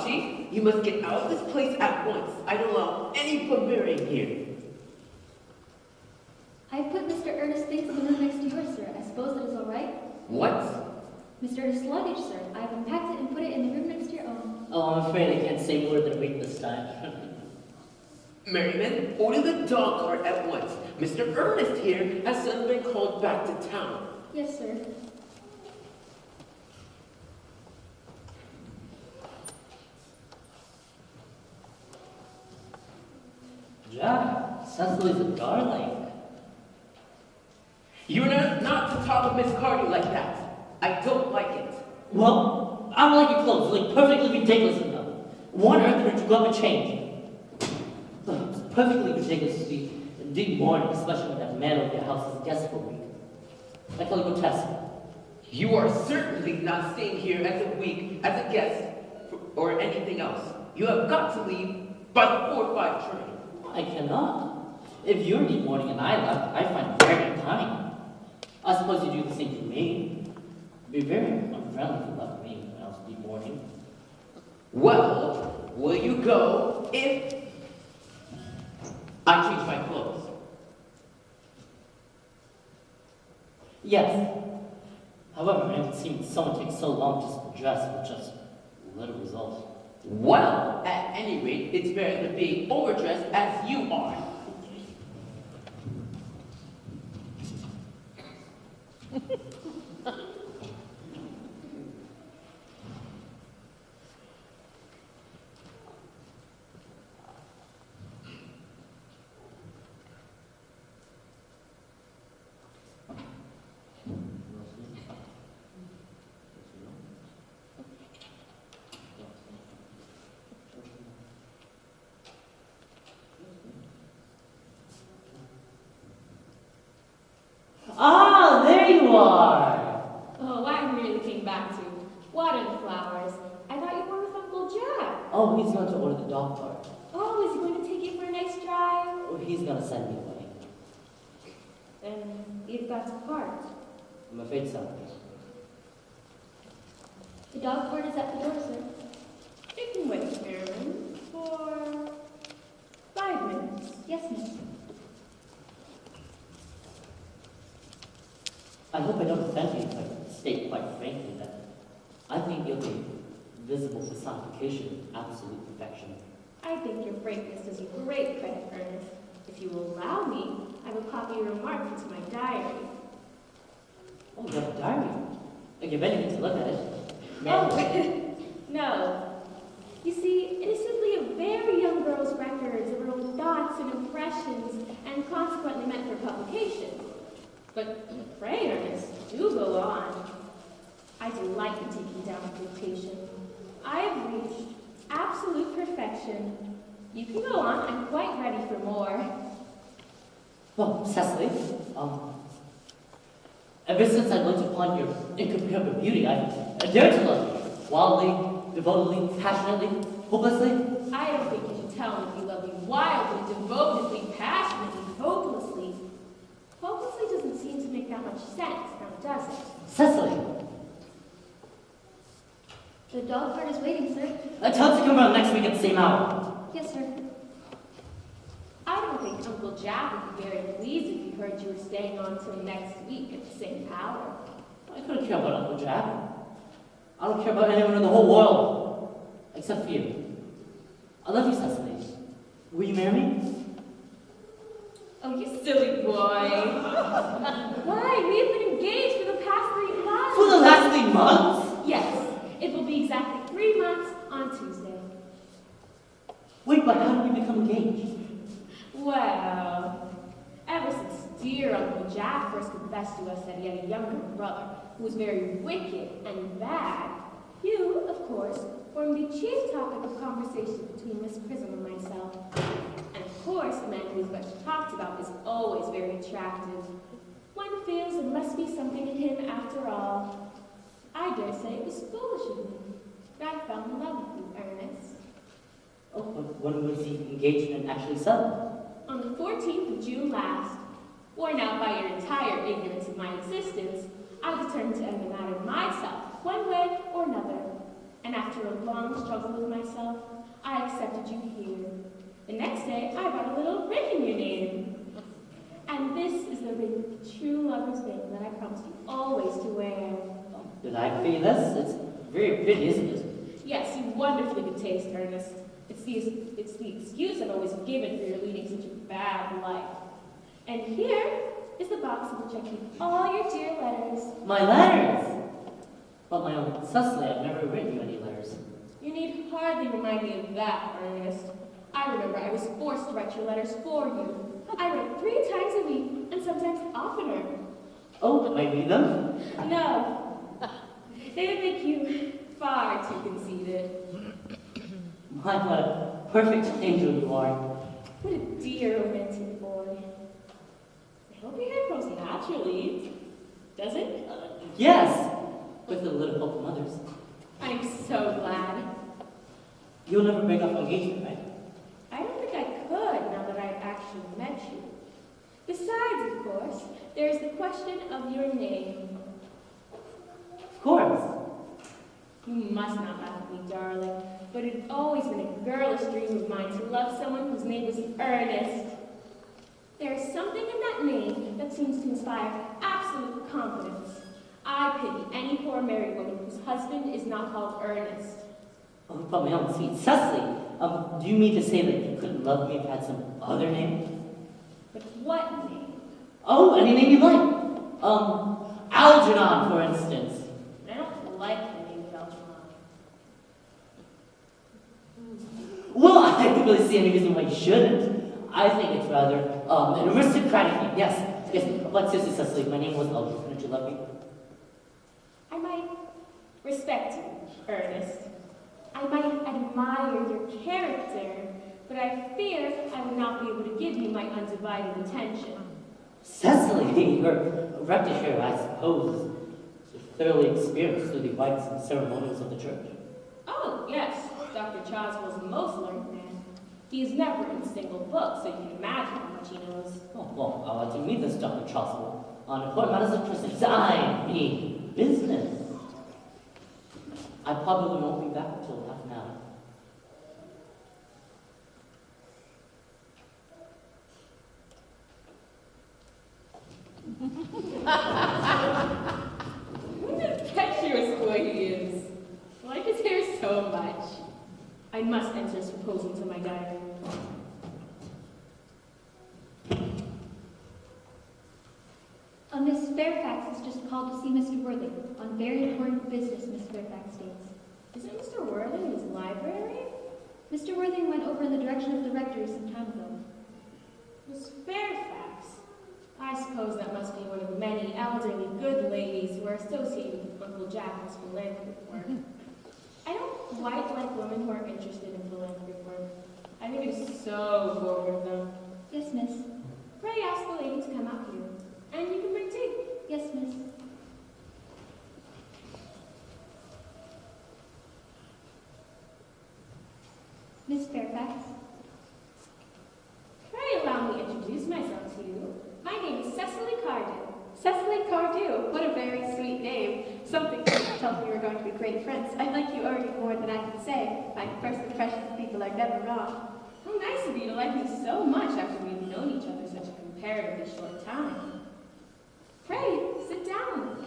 Chief. You must get out of this place at once. I don't allow any barbarian here. I put Mr. Earnest things in the room next to yours, sir. I suppose that is all right? What? Mr. Earnest's luggage, sir. I have unpacked it and put it in the room next to your own. Oh, I'm afraid I can't say more than a week this time. Merriman, order the dog cart at once. Mr. Earnest here has suddenly been called back to town. Yes, sir. Jack, Cecily's a darling. You're not to talk of Miss Carty like that. I don't like it. Well, I don't like your clothes. They look perfectly ridiculous enough. What on earth could you go up and change? Ugh, it's perfectly ridiculous to be indeed mourning, especially when that man over your house is a guest for a week. Like a little test. You are certainly not staying here as a week, as a guest, or anything else. You have got to leave by the 4:05 train. I cannot. If you're indeed mourning and I left, I find it very unkind. I suppose you do the same to me. It'd be very unfriendly if you left me when I was deep mourning. Well, will you go if I change my clothes? Yes. However, I haven't seen someone take so long just to dress with just little results. Well, at any rate, it's better than being overdressed as you are. Ah, there you are! Oh, I really came back to water the flowers. I thought you were with Uncle Jack. Oh, he's going to order the dog cart. Oh, is he going to take you for a nice drive? Oh, he's going to send me away. Then you've got to part. I'm afraid so. The dog cart is at the door, sir. It can wait, Merriman, for 5 minutes. Yes, miss. I hope I don't offend you if I state quite frankly that I think you're the visible personification of absolute perfection. I think your frankness does you great credit, Ernest. If you will allow me, I will copy your remarks into my diary. Oh, you have a diary? I'll give anything to look at it. Oh, no. You see, it is simply a very young girl's records of her own thoughts and impressions, and consequently meant for publication. But pray, Ernest, do go on. I delight in taking down dictation. I have reached absolute perfection. You can go on. I'm quite ready for more. Well, Cecily, ever since I looked upon your incomparable beauty, I dared to love you. Wildly, devotedly, passionately, hopelessly. I don't think you should tell me if you love me wildly, devotedly, passionately, hopelessly. Hopelessly doesn't seem to make that much sense, now does it? Cecily, The dog cart is waiting, sir. tell it to come around next week at the same hour. Yes, sir. I don't think Uncle Jack would be very pleased if he heard you were staying on till next week at the same hour. I couldn't care about Uncle Jack. I don't care about anyone in the whole world, except for you. I love you, Cecily. Will you marry me? Oh, you silly boy. Why? We have been engaged for the past 3 months. For the last 3 months? Yes, it will be exactly 3 months on Tuesday. Wait, but how did we become engaged? Well, ever since dear Uncle Jack first confessed to us that he had a younger brother who was very wicked and bad, you, of course, formed the chief topic of conversation between Miss Prism and myself. And of course, a man who is much talked about is always very attractive. One feels there must be something in him after all. I dare say it was foolish of me, but I fell in love with you, Ernest. Oh, but when was the engagement actually settled? On the 14th of June last, worn out by your entire ignorance of my existence, I determined to end the matter myself, one way or another. And after a long struggle with myself, I accepted you here. The next day, I bought a little ring in your name. And this is the ring, the true lover's ring that I promised you always to wear. Did I pay this? It's very pretty, isn't it? Yes, you wonderfully good taste, Ernest. It's the excuse I've always given for your leading such a bad life. And here is the box in which I keep all your dear letters. My letters! But my own Cecily, I've never written you any letters. You need hardly remind me of that, Ernest. I remember I was forced to write your letters for you. I write 3 times a week, and sometimes oftener. Oh, can I read them? No. They would make you far too conceited. My, what a perfect angel you are. What a dear romantic boy. I hope your hair grows naturally. Does it? Yes, with a little help from others. I'm so glad. You'll never break off engagement, right? I don't think I could now that I've actually met you. Besides, of course, there is the question of your name. Of course. You must not laugh at me, darling, but it had always been a girlish dream of mine to love someone whose name was Earnest. There is something in that name that seems to inspire absolute confidence. I pity any poor married woman whose husband is not called Earnest. Oh, but my own sweet Cecily, do you mean to say that you couldn't love me if I had some other name? But what name? Oh, any name you like. Algernon, for instance. I don't like the name of Algernon. Well, I don't really see any reason why you shouldn't. I think it's rather an aristocratic name. Yes, like seriously, Cecily, my name was Algernon. Couldn't you love me? I might respect you, Ernest. I might admire your character, but I fear I would not be able to give you my undivided attention. Cecily, your rectitude, I suppose, is thoroughly experienced through the rites and ceremonials of the church. Oh, yes, Dr. Choswell's a most learned man. He has never written a single book, so you can imagine how much he knows. Oh, well, I'll let you meet this Dr. Choswell on important matters of presence. I mean business. I probably won't be back until half an hour. What a treacherous boy he is. I like his hair so much. I must enter his proposal to my diary. Miss Fairfax has just called to see Mr. Worthing on very important business, Miss Fairfax states. Isn't Mr. Worthing in his library? Mr. Worthing went over in the direction of the rectory some time ago. Miss Fairfax? I suppose that must be one of the many elderly good ladies who are associated with Uncle Jack's philanthropic work. I don't quite like women who are interested in philanthropic work. I think it's so forward of them. Yes, miss. Pray ask the lady to come out here. And you can bring tea. Yes, miss. Miss Fairfax? Pray allow me to introduce myself to you. My name is Cecily Cardew. Cecily Cardew, what a very sweet name. Something tells me we're going to be great friends. I like you already more than I can say. My first impressions of people are never wrong. How nice of you to like me so much after we've known each other such a comparatively short time. Pray, sit down.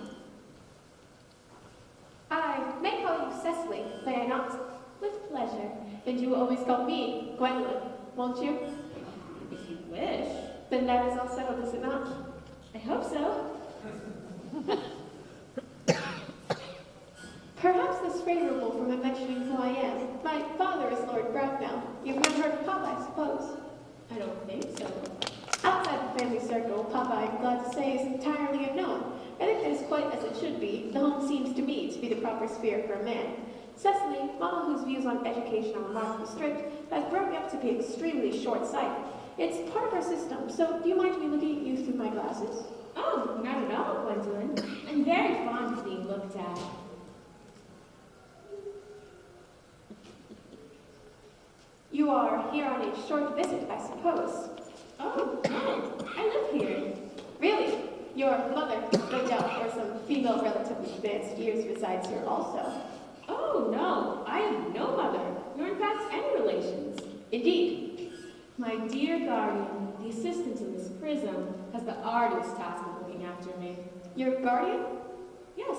I may call you Cecily, may I not? With pleasure. And you will always call me Gwendolyn, won't you? If you wish. Then that is all settled, is it not? I hope so. Perhaps this favorable for my mentioning who I am. My father is Lord Bracknell. You've never heard of Papa, I suppose? I don't think so. Outside the family circle, Papa, I'm glad to say, is entirely unknown. I think that is quite as it should be. The home seems to me to be the proper sphere for a man. Cecily, Mama, whose views on education are remarkably strict, has brought me up to be extremely short-sighted. It's part of our system, so do you mind me looking at you through my glasses? Oh, not at all, Gwendolyn. I'm very fond of being looked at. You are here on a short visit, I suppose. Oh, no, I live here. Really? Your mother, no doubt, or some female relatively advanced years resides here also. Oh, Oh, no, I have no mother, nor in fact any relations. Indeed. My dear guardian, the assistant in this prison, has the arduous task of looking after me. Your guardian? Yes,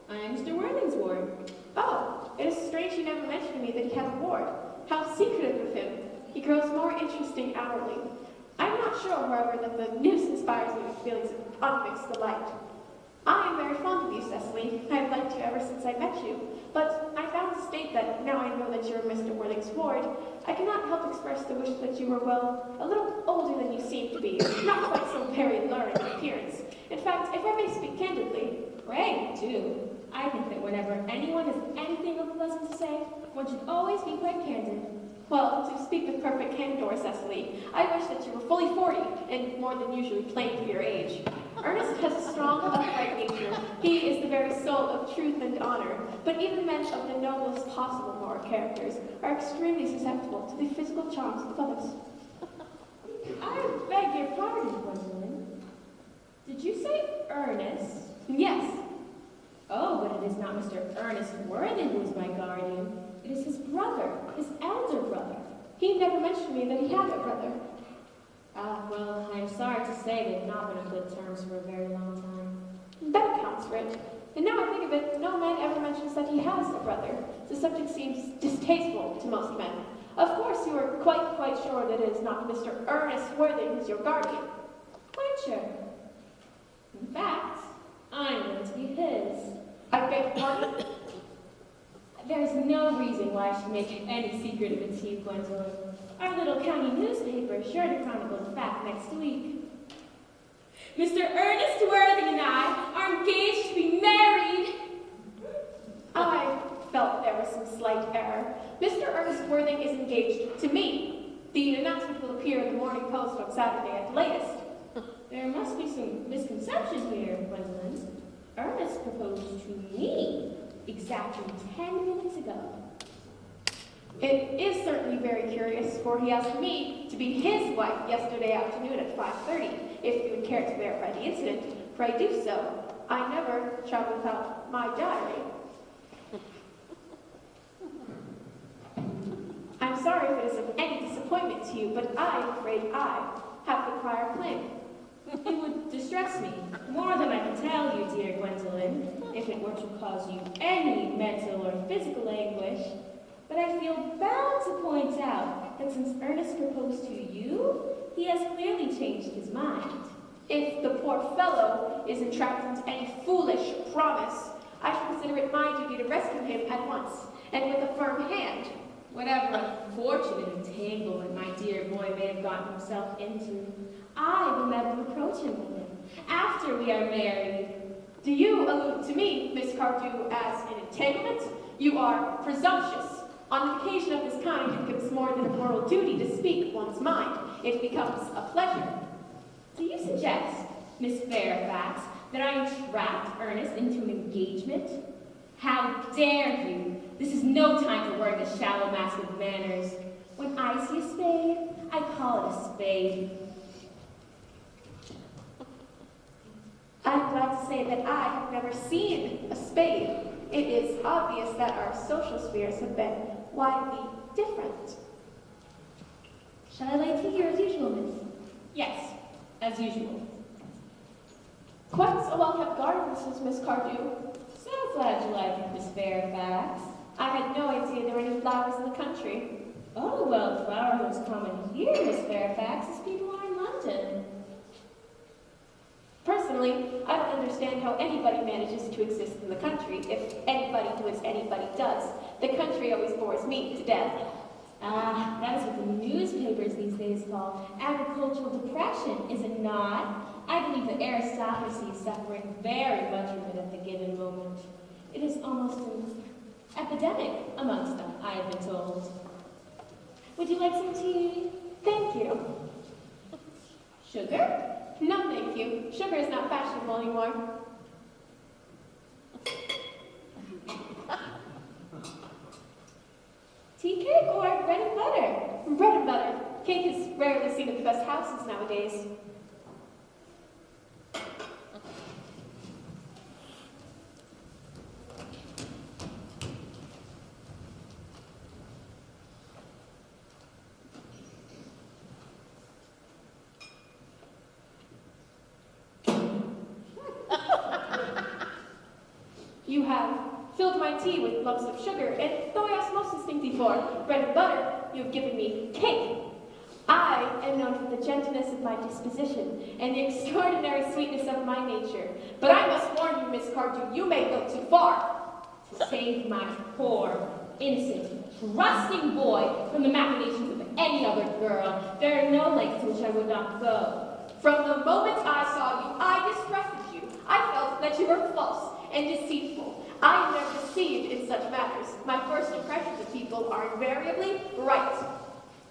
I am Mr. Worthing's ward. Oh, it is strange you never mentioned to me that he had a ward. How secretive of him. He grows more interesting hourly. I'm not sure, however, that the news inspires me with feelings of unmixed delight. I am very fond of you, Cecily. I have liked you ever since I met you. But I found to state that now I know that you are Mr. Worthing's ward, I cannot help express the wish that you were, well, a little older than you seem to be, not quite so very learned in appearance. In fact, if I may speak candidly, Pray do. I think that whenever anyone has anything unpleasant to say, one should always be quite candid. well, to speak with perfect candor, Cecily, I wish that you were fully 40 and more than usually plain for your age. Ernest has a strong, upright nature. He is the very soul of truth and honor. But even men of the noblest possible moral characters are extremely susceptible to the physical charms of others. I beg your pardon, Gwendolyn. Did you say Ernest? Yes, Oh, but it is not Mr. Ernest Worthing who is my guardian. It is his brother, his elder brother. he never mentioned to me that he had a brother. Ah, well, I am sorry to say they've not been on good terms for a very long time. That accounts for it. And now I think of it, no man ever mentions that he has a brother. The subject seems distasteful to most men. Of course, you are quite sure that it is not Mr. Ernest Worthing who's your guardian. Quite sure. In fact, I'm going to be his. I beg your pardon? There is no reason why I should make any secret of it to you, Gwendolyn. Our little county newspaper is sure to chronicle the fact next week. Mr. Ernest Worthing and I are engaged to be married. I felt there was some slight error. Mr. Ernest Worthing is engaged to me. The announcement will appear in the Morning Post on Saturday at the latest. There must be some misconception here, Gwendolyn. Ernest proposed to me exactly 10 minutes ago. It is certainly very curious, for he asked me to be his wife yesterday afternoon at 5:30, if you would care to verify the incident. Pray do so. I never travel without my diary. I'm sorry if it is of any disappointment to you, but I'm afraid I have the prior claim. It would distress me more than I can tell you, dear Gwendolyn, if it were to cause you any mental or physical anguish. But I feel bound to point out that since Ernest proposed to you, he has clearly changed his mind. If the poor fellow is entrapped into any foolish promise, I should consider it my duty to rescue him at once, and with a firm hand. Whatever unfortunate entanglement my dear boy may have gotten himself into, I will never approach him with it after we are married. Do you allude to me, Miss Cardew, as an entanglement? You are presumptuous. On an occasion of this kind, it becomes more than a moral duty to speak one's mind. It becomes a pleasure. Do you suggest, Miss Fairfax, that I entrapped Ernest into an engagement? How dare you! This is no time for wearing a shallow mask of manners. When I see a spade, I call it a spade. I'm glad to say that I have never seen a spade. It is obvious that our social spheres have been widely different. Shall I light tea here as usual, miss? Yes, as usual. Quite a well-kept garden, this is Miss Cardew. So glad you like it, Miss Fairfax. I had no idea there were any flowers in the country. Oh, well, flowers are common here, Miss Fairfax, as people are in London. Personally, I don't understand how anybody manages to exist in the country, if anybody who is anybody does. The country always bores me to death. Ah, that is what the newspapers these days call agricultural depression, is it not? I believe the aristocracy is suffering very much from it at the given moment. It is almost an epidemic amongst them, I have been told. Would you like some tea? Thank you. Sugar? No, thank you. Sugar is not fashionable anymore. Tea cake or bread and butter? Bread and butter. Cake is rarely seen at the best houses nowadays. filled my tea with lumps of sugar, and though I osmosis distinctly for bread and butter, you have given me cake. I am known for the gentleness of my disposition and the extraordinary sweetness of my nature. But I must warn you, Miss Cardew, you may go too far. To save my poor, innocent, trusting boy from the machinations of any other girl, there are no lengths to which I would not go. From the moment I saw you, I distrusted you. I felt that you were false and deceitful. I am never deceived in such matters. My first impressions of people are invariably right.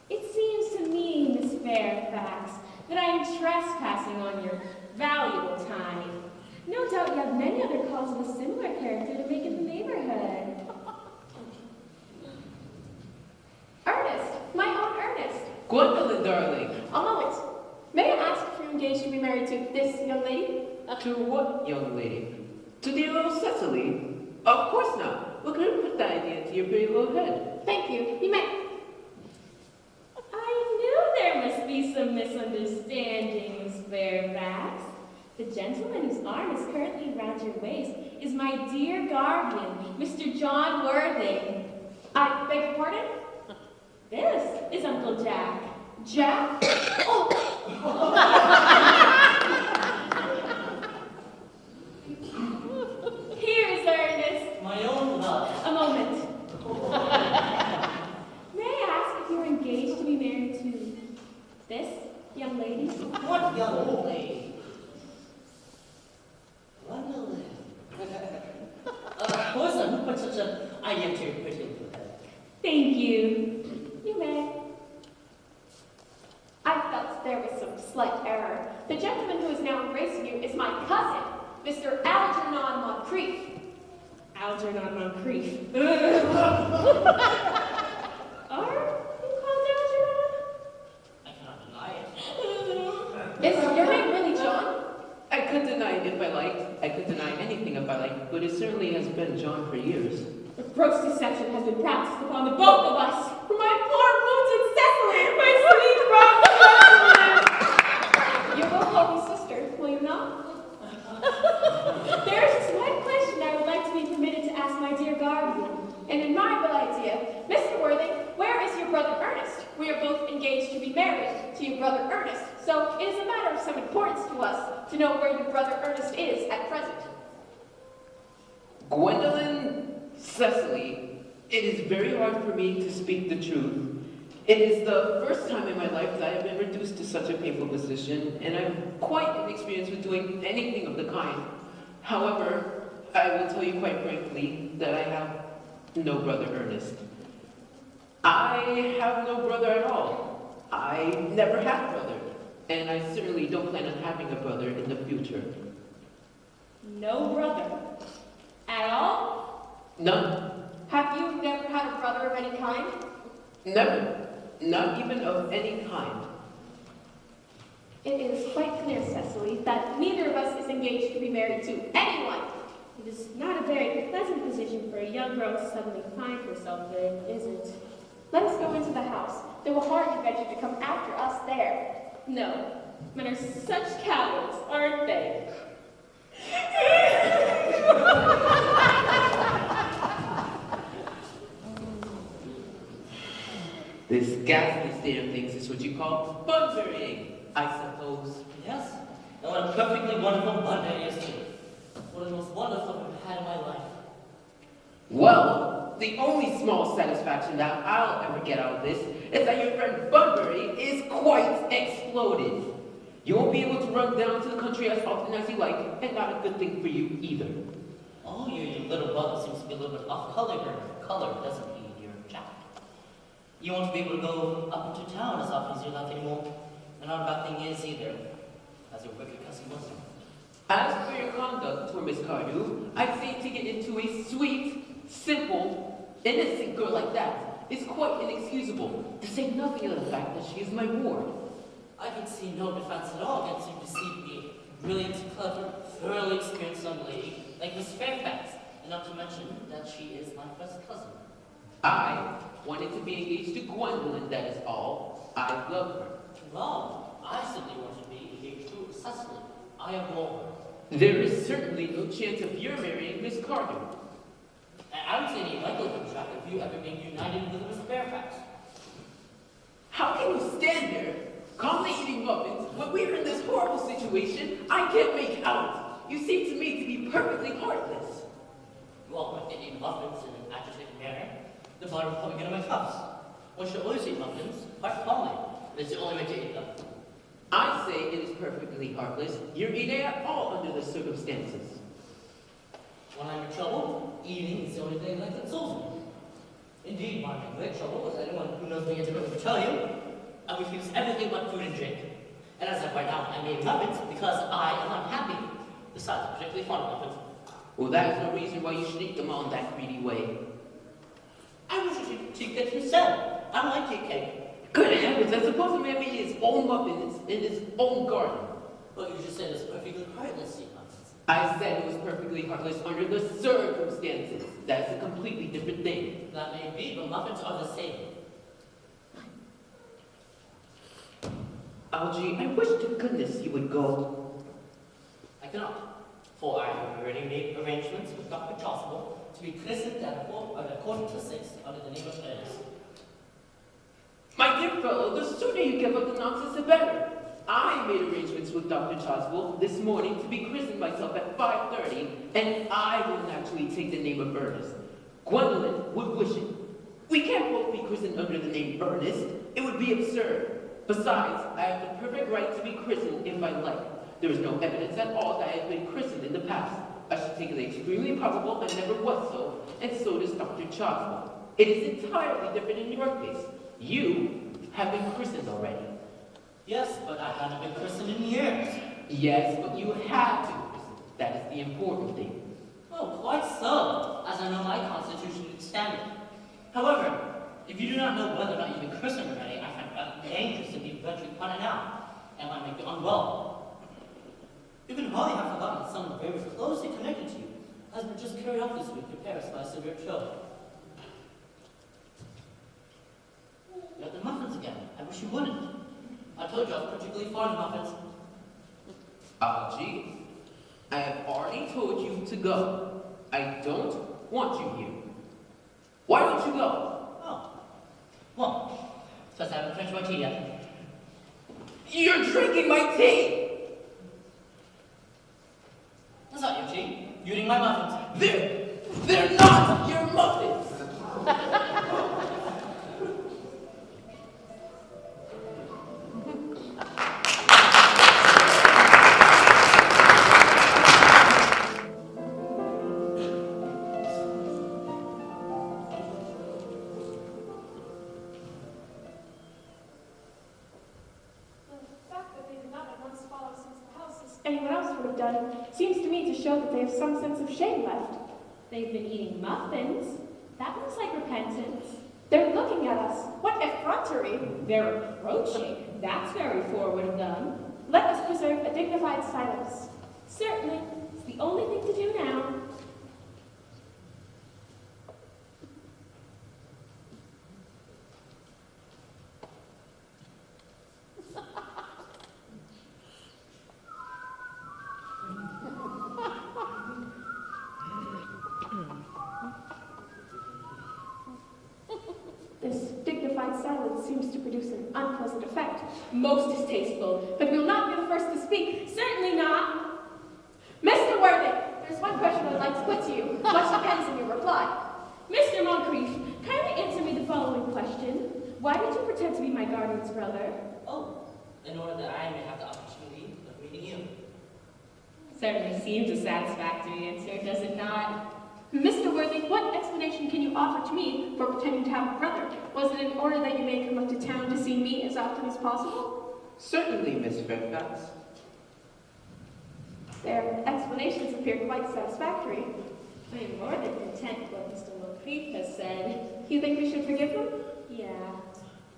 It seems to me, Miss Fairfax, that I am trespassing on your valuable time. No doubt you have many other calls of a similar character to make in the neighborhood. Ernest, my own Ernest. Gwendolyn, darling. A moment. May I ask if you're engaged to be married to this young lady? To what young lady? To dear little Cecily? Of course not. What could have put that idea into your pretty little head? Thank you. You may. I knew there must be some misunderstanding, Miss Fairfax. The gentleman whose arm is currently around your waist is my dear guardian, Mr. John Worthing. I beg your pardon? This is Uncle Jack. Jack? Oh! Here's Ernest. My own love. A moment. May I ask if you're engaged to be married to this young lady? What young lady? Gwendolyn. Of course, who put such an idea into your pretty little head? Thank you. You may. I felt there was some slight error. The gentleman who is now embracing you is my cousin, Mr. Algernon Moncrief. Algernon Moncrief. Are you called Algernon? I cannot deny it. Is your name really John? I could deny it if I liked. I could deny anything if I liked, but it certainly has been John for years. The gross deception has been practiced upon the both of us. My poor wounded Cecily, my sweet Rosamond. You will call me sister, will you not? There is just one question I would like to be permitted to ask my dear guardian. An admirable idea. Mr. Worthing, where is your brother Ernest? We are both engaged to be married to your brother Ernest, so it is a matter of some importance to us to know where your brother Ernest is at present. Gwendolyn, Cecily, it is very hard for me to speak the truth. It is the first time in my life that I have been reduced to such a painful position, and I'm quite inexperienced with doing anything of the kind. However, I will tell you quite frankly that I have no brother Ernest. I have no brother at all. I never had a brother, and I certainly don't plan on having a brother in the future. No brother. At all? None. Have you never had a brother of any kind? Never. Not even of any kind. It is quite clear, Cecily, that neither of us is engaged to be married to anyone. It is not a very pleasant position for a young girl to suddenly find herself in, is it? Let us go into the house. They will hardly venture to come after us there. No. Men are such cowards, aren't they? This ghastly state of things is what you call bun-burying, I suppose. Yes, and what a perfectly wonderful Monday is too. One of the most wonderful I've had in my life. Well, the only small satisfaction that I'll ever get out of this is that your friend Bunbury is quite exploded. You won't be able to run down to the country as often as you like, and not a good thing for you either. Oh, your little brother seems to be a little bit off color, doesn't he, dear Jack? You won't be able to go up into town as often as you like anymore. And not a bad thing is either, as your wicked cousin was. As for your conduct toward Miss Cardew, I'd say to get into a sweet, simple, innocent girl like that is quite inexcusable, to say nothing of the fact that she is my ward. I can see no defense at all against you deceiving a brilliant, clever, thoroughly experienced young lady like Miss Fairfax, and not to mention that she is my first cousin. I wanted to be engaged to Gwendolyn, that is all. I love her. Well, I simply want to be engaged to Cecily. I am more. There is certainly no chance of your marrying Miss Cardew. And I don't see any likelihood, Jack, of you ever being united with Miss Fairfax. How can you stand there, calmly eating muffins, when we're in this horrible situation I can't make out? You seem to me to be perfectly heartless. You all might eat muffins in an agitated manner. The blood will probably get in my cuffs. One should always eat muffins, quite calmly. It's the only way to eat them. I say it is perfectly heartless. You're eating at all under the circumstances. When I'm in trouble, eating is the only thing that consoles me. Indeed, when I'm in great trouble, as anyone who knows me intimately will tell you, I refuse everything but food and drink. And as of right now, I made muffins because I am unhappy. Besides, I'm particularly fond of muffins. Well, that is no reason why you should eat them on that greedy way. I wish you should tea cake instead. I don't like tea cake. Good heavens, I suppose a man made his own muffins in his own garden. But you just said it's perfectly heartless to eat muffins. I said it was perfectly heartless under the circumstances. That's a completely different thing. That may be, but muffins are the same. Algie, I wish to goodness you would go. I cannot, for I have already made arrangements with Dr. Chasuble to be christened at a quarter to 6 under the name of Earnest. My dear fellow, the sooner you give up the nonsense, the better. I made arrangements with Dr. Chasuble this morning to be christened myself at 5:30, and I will naturally take the name of Earnest. Gwendolyn would wish it. We can't both be christened under the name Earnest. It would be absurd. Besides, I have the perfect right to be christened if I like. There is no evidence at all that I have been christened in the past. I should take it extremely probable I never was so, and so does Dr. Chasuble. It is entirely different in your case. You have been christened already. Yes, but I haven't been christened in years. Yes, but you have to be christened. That is the important thing. Oh, quite so, as I know my constitution would stand it. However, if you do not know whether or not you've been christened already, I find it rather dangerous to be virtually pointed out, and might make you unwell. You can hardly have forgotten that someone very closely connected to you has been just carried off this week to Paris by a severe chill. You got the muffins again. I wish you wouldn't. I told you I was particularly fond of muffins. Algie, I have already told you to go. I don't want you here. Why don't you go? Oh. Well, because I haven't finished my tea yet. You're drinking my tea! That's not your tea. You're eating my muffins. They're not your muffins! Anyone else would have done seems to me to show that they have some sense of shame left. They've been eating muffins. That looks like repentance. They're looking at us. What effrontery! They're approaching. That's very forward of them. Let us preserve a dignified silence. Certainly. It's the only thing to do now. This dignified silence seems to produce an unpleasant effect. Most distasteful. But we will not be the first to speak. Certainly not. Mr. Worthing, there's one question I'd like to put to you. Much depends on your reply. Mr. Moncrief, kindly answer me the following question. Why did you pretend to be my guardian's brother? Oh, in order that I may have the opportunity of meeting you. Certainly seems a satisfactory answer, does it not? Mr. Worthing, what explanation can you offer to me for pretending to have a brother? Was it in order that you may come up to town to see me as often as possible? Certainly, Miss Fairfax. Their explanations appear quite satisfactory. I am more than content with what Mr. Moncrief has said. You think we should forgive him? Yeah.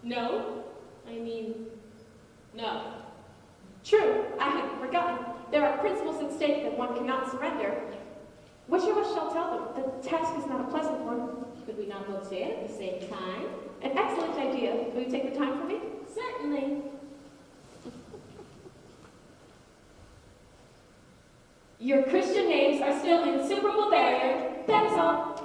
No? I mean, no. True, I had forgotten. There are principles at stake that one cannot surrender. Which of us shall tell them? The task is not a pleasant one. Could we not both say it at the same time? An excellent idea. Will you take the time for me? Certainly. Your Christian names are still an insuperable barrier. That is all.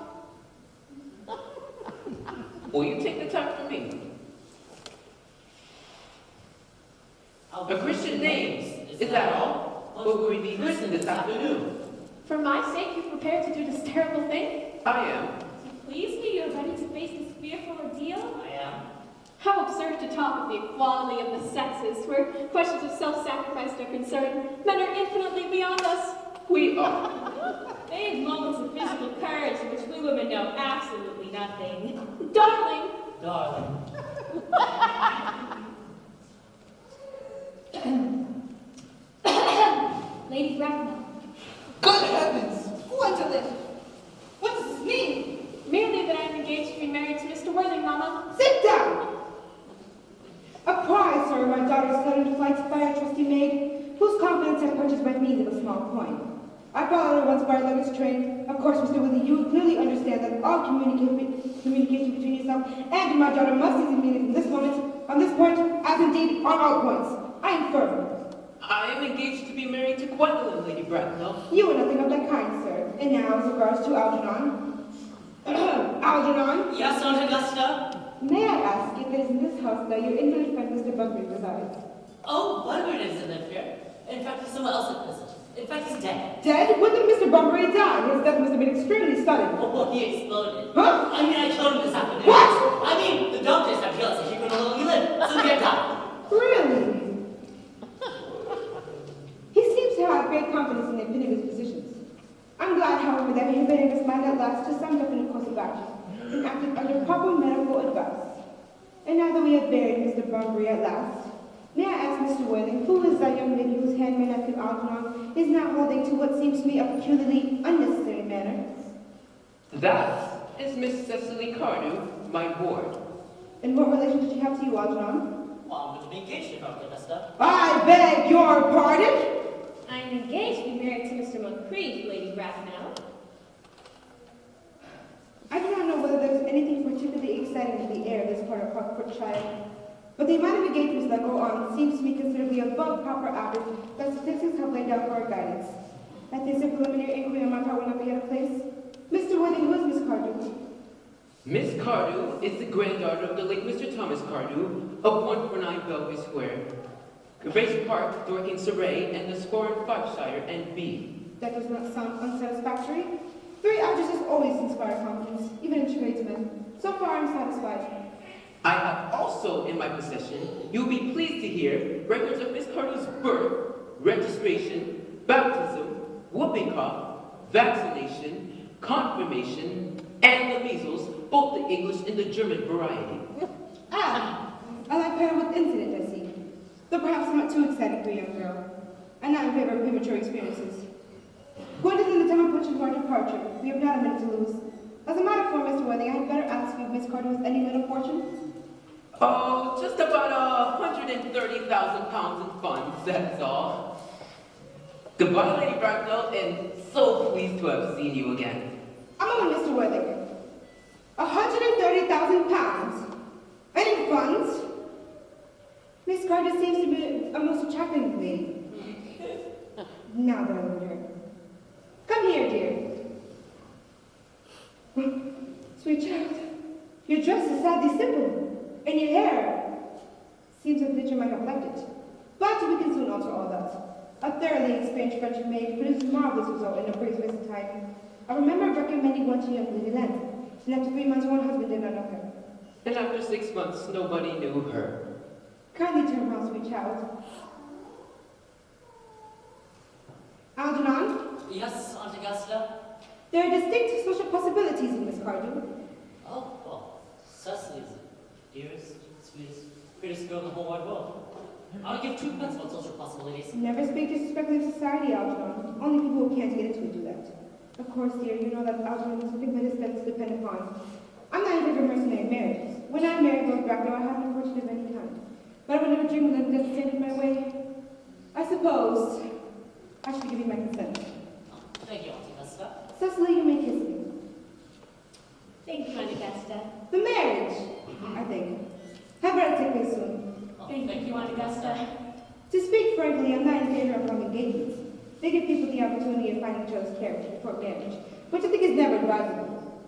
the names. Is that all? What will we be listening this afternoon? For my sake, you're prepared to do this terrible thing? I am. Please me, you're ready to face this fearful ordeal? I am. How absurd to talk of the equality of the sexes, where questions of self-sacrifice are concerned. Men are infinitely beyond us. We are. They have moments of physical courage in which we women know absolutely nothing. Darling, Darling. Lady Bracknell. Good heavens! Gwendolyn! What does this mean? merely that I am engaged to be married to Mr. Worthing, Mama. Sit down! Apprised, sir, of my daughter's sudden flight by a trusty maid, whose confidence I purchased by means of a small coin. I followed her once by a luggage train. Of course, Mr. Worthing, you will clearly understand that all communication between yourself and my daughter must cease immediately from this moment, on this point, as indeed on all points. I am firm. I am engaged to be married to Gwendolyn, Lady Bracknell. You are nothing of that kind, sir. And now, as regards to Algernon. Algernon? Yes, Aunt Augusta? May I ask if it is in this house that your invalid friend Mr. Bunbury resides? Oh, Bunbury doesn't live here. In fact, he's somewhere else at present. In fact, he's dead. Dead? When did Mr. Bunbury die? His death must have been extremely sudden. Oh, he exploded. Huh? I mean, I killed him this afternoon. What? I mean, the doctors have realized that he could no longer live, so he had died. Really? He seems to have great confidence in the opinion of his physicians. I'm glad, however, that he made his mind at last to sum up in a course of action and acted under proper medical advice. And now that we have buried Mr. Bunbury at last, may I ask Mr. Worthing, who is that young lady whose hand my nephew Algernon is now holding to what seems to me a peculiarly unnecessary manner? That is Miss Cecily Cardew, my ward. And what relation does she have to you, Algernon? Well, I'm going to be engaged to Aunt Augusta. I beg your pardon? I'm engaged to be married to Mr. Moncrief, Lady Bracknell. I do not know whether there is anything particularly exciting in the air of this part of Hertfordshire, but the amount of engagements that go on seems to be considerably above proper average that statistics have laid down for our guidance. I think a preliminary inquiry on my part will not be out of place. Mr. Worthing, who is Miss Cardew? Miss Cardew is the granddaughter of the late Mr. Thomas Cardew of 149 Belgrave Square, Grace Park, Dorking, Surrey, and the score in Berkshire and B. That does not sound unsatisfactory. 3 addresses always inspire confidence, even in tradesmen. So far, I'm satisfied. I have also in my possession, you'll be pleased to hear, records of Miss Cardew's birth, registration, baptism, whooping cough, vaccination, confirmation, and the measles, both the English and the German variety. Ah, I like pair with incident, I see. Though perhaps not too exciting for a young girl. I'm not in favor of premature experiences. Gwendolyn, the time approaching for our departure. We have not a minute to lose. As a matter of form, Mr. Worthing, I had better ask you if Miss Cardew has any little fortune? Oh, just about 130,000 pounds in funds, that's all. Goodbye, Lady Bracknell, and so pleased to have seen you again. A moment, Mr. Worthing. 130,000 pounds? And in funds? Miss Cardew seems to be a most attractive lady. Now that I look at her. Come here, dear. Sweet child, your dress is sadly simple, and your hair seems as nature might have left it. But we can soon alter all that. A thoroughly experienced French maid produced marvelous result in a brief space of time. I remember recommending one to young Lady Len, and after 3 months, one husband did not know her. And after 6 months, nobody knew her. Kindly turn around, sweet child. Algernon, Yes, Aunt Augusta? there are distinct social possibilities in Miss Cardew. Oh, well, Cecily's the dearest, sweetest, prettiest girl in the whole wide world. I would give 2 pence about social possibilities. Never speak disrespectfully of society, Algernon. Only people who can't get into it do that. Of course, dear, you know that Algernon is something that his debts depend upon. I'm not in favor of mercenary marriages. When I married Lord Bracknell, I had no fortune of any kind. But I would never dream of that stand in my way. I suppose I should give you my consent. Thank you, Aunt Augusta. Cecily, you may kiss me. Thank you, Aunt Augusta. The marriage, I think, had better take place soon. Oh, Thank you, Aunt Augusta. To speak frankly, I'm not in favor of long engagements. They give people the opportunity of finding each other's character before marriage, which I think is never advisable.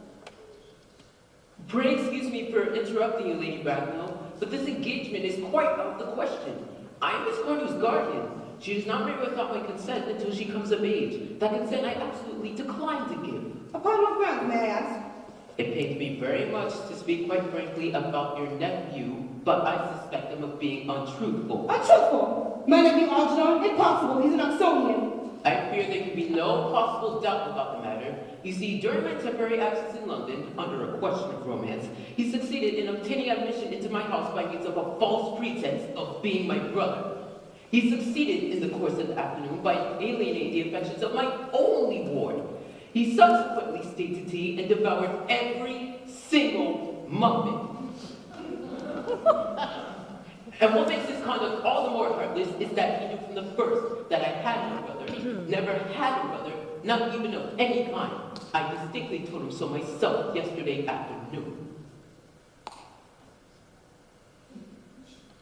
Pray excuse me for interrupting you, Lady Bracknell, but this engagement is quite out of the question. I am Miss Cardew's guardian. She does not marry without my consent until she comes of age. That consent I absolutely decline to give. Upon what grounds, may I ask? It pains me very much to speak quite frankly about your nephew, but I suspect him of being untruthful. Untruthful? My nephew Algernon? Impossible, he's an Oxonian. I fear there can be no possible doubt about the matter. You see, during my temporary absence in London, under a question of romance, he succeeded in obtaining admission into my house by means of a false pretense of being my brother. He succeeded in the course of the afternoon by alienating the affections of my only ward. He subsequently stayed to tea and devoured every single muffin. And what makes his conduct all the more heartless is that he knew from the first that I had no brother, never had a brother, not even of any kind. I distinctly told him so myself yesterday afternoon.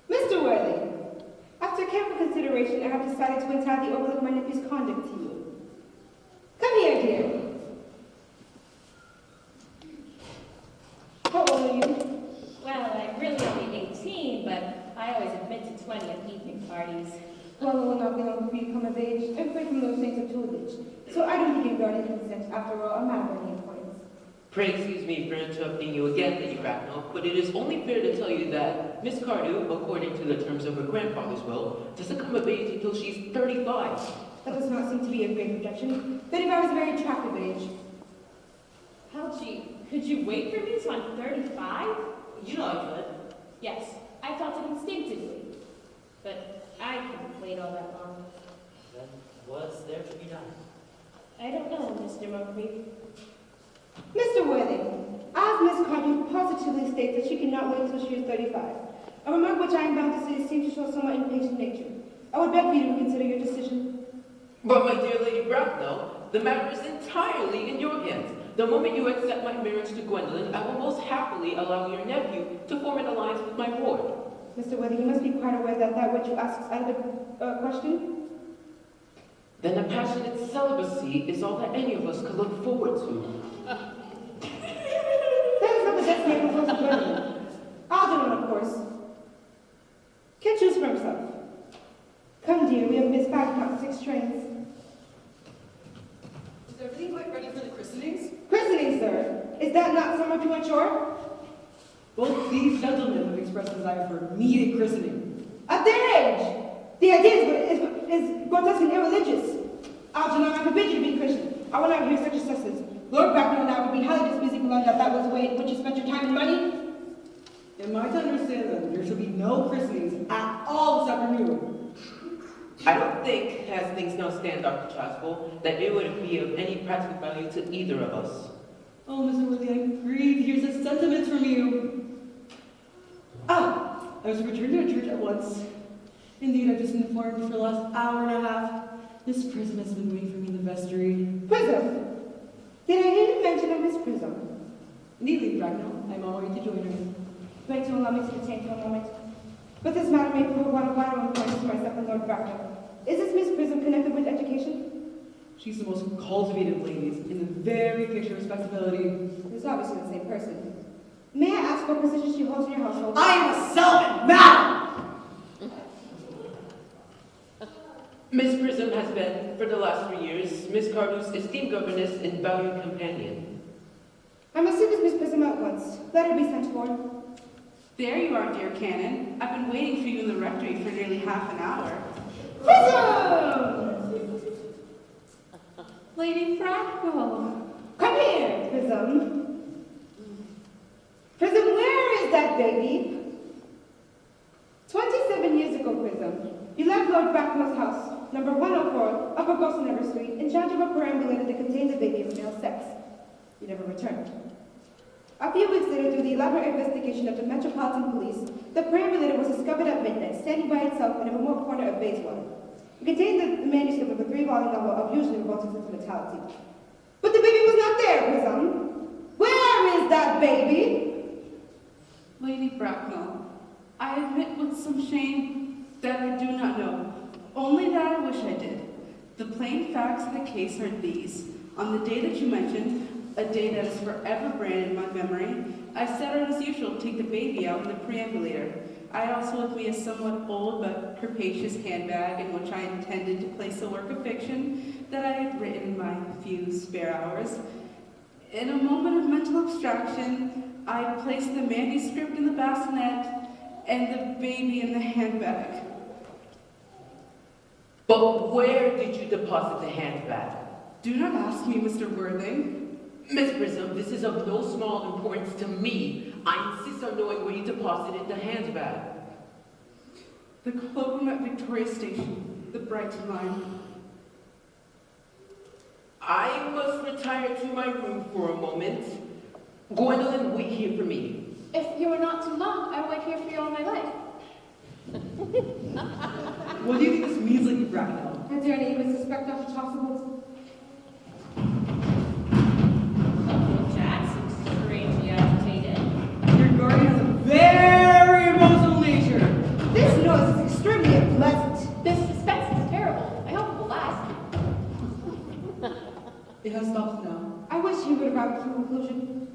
Mr. Worthing, after careful consideration, I have decided to entirely overlook my nephew's conduct to you. Come here, dear. How old are you? Well, I'm really only 18, but I always admit to 20 at evening parties. Well, it will not be long before you come of age and free from those things of tutelage. So I don't think your guardian consent, after all, a matter of any importance. Pray excuse me for interrupting you again, Lady Bracknell, but it is only fair to tell you that Miss Cardew, according to the terms of her grandfather's will, doesn't come of age until she's 35. That does not seem to be a great projection. 35 is a very attractive age. Could you wait for me till I'm 35? You know I could. Yes, I felt it instinctively. But I couldn't wait all that long. Then what's there to be done? I don't know, Mr. Moncrief. Mr. Worthing, as Miss Cardew positively states that she cannot wait until she is 35, a remark which I am bound to say seems to show somewhat impatient nature. I would beg for you to reconsider your decision. But my dear Lady Bracknell, the matter is entirely in your hands. The moment you accept my marriage to Gwendolyn, I will most happily allow your nephew to form an alliance with my ward. Mr. Worthing, you must be quite aware that that which you ask is out of the question. Then a passionate celibacy is all that any of us could look forward to. That is not the destiny of proposed Gwendolyn. Algernon, of course, can choose for himself. Come, dear, we have missed 5 pounds 6 trains. Is everything quite ready for the christenings? Christening, sir. Is that not somewhat premature? Both these gentlemen have expressed a desire for immediate christening. At their age! The idea is grotesque and irreligious. Algernon, I forbid you to be Christian. I will not hear such excesses. Lord Bracknell and I would be highly displeased if you learned that that was the way in which you spent your time and money. Am I to understand that there shall be no christenings at all this afternoon? I don't think, as things now stand, Dr. Chasuble, that it would be of any practical value to either of us. Oh, Mr. Worthy, I grieve to hear such sentiments from you. I was returned to a church at once. Indeed, I've just been informed for the last hour and a half. Miss Prism has been waiting for me in the vestry. Prism? Did I hear you mention of Miss Prism? Indeed, Lady Bracknell, I'm on my way to join her. Pray to allow me to detain for a moment. But this matter may prove one of vital importance to myself and Lord Bracknell. Is this Miss Prism connected with education? She's the most cultivated of ladies, in the very picture of respectability. It's obviously the same person. May I ask what position she holds in your household? I am a celibate, madam! Miss Prism has been, for the last 3 years, Miss Cardew's esteemed governess and valued companion. I must see this Miss Prism at once. Let her be sent for. There you are, dear Canon. I've been waiting for you in the rectory for nearly half an hour. Prism! Lady Bracknell. Come here, Prism. Prism, where is that baby? 27 years ago, Prism, you left Lord Bracknell's house, number 104, Upper Gossamer Street, in charge of a perambulator that contains a baby of male sex. You never returned. A few weeks later, through the elaborate investigation of the Metropolitan Police, the perambulator was discovered at midnight, standing by itself in a remote corner of Bayswater. It contained the manuscript of a 3-volume novel of usually revolting sentimentality. But the baby was not there, Prism. Where is that baby? Lady Bracknell, I admit with some shame that I do not know. Only that I wish I did. The plain facts of the case are these. On the day that you mentioned, a day that is forever branded in my memory, I set out as usual to take the baby out in the perambulator. I had also with me a somewhat old but capacious handbag in which I intended to place a work of fiction that I had written in my few spare hours. In a moment of mental abstraction, I placed the manuscript in the bassinet and the baby in the handbag. But where did you deposit the handbag? Do not ask me, Mr. Worthing. Miss Prism, this is of no small importance to me. I insist on knowing where you deposited the handbag. The cloakroom at Victoria Station, the Brighton line. I must retire to my room for a moment. Gwendolyn, wait here for me. If you are not too long, I will wait here for you all my life. What do you think this means, Lady Bracknell? Is there any even suspect Dr. Tossable? Uncle Jack seems strangely agitated. Your guardian has a very emotional nature. This noise is extremely unpleasant. This suspense is terrible. I hope it will last. It has stopped now. I wish he would arrive to a conclusion.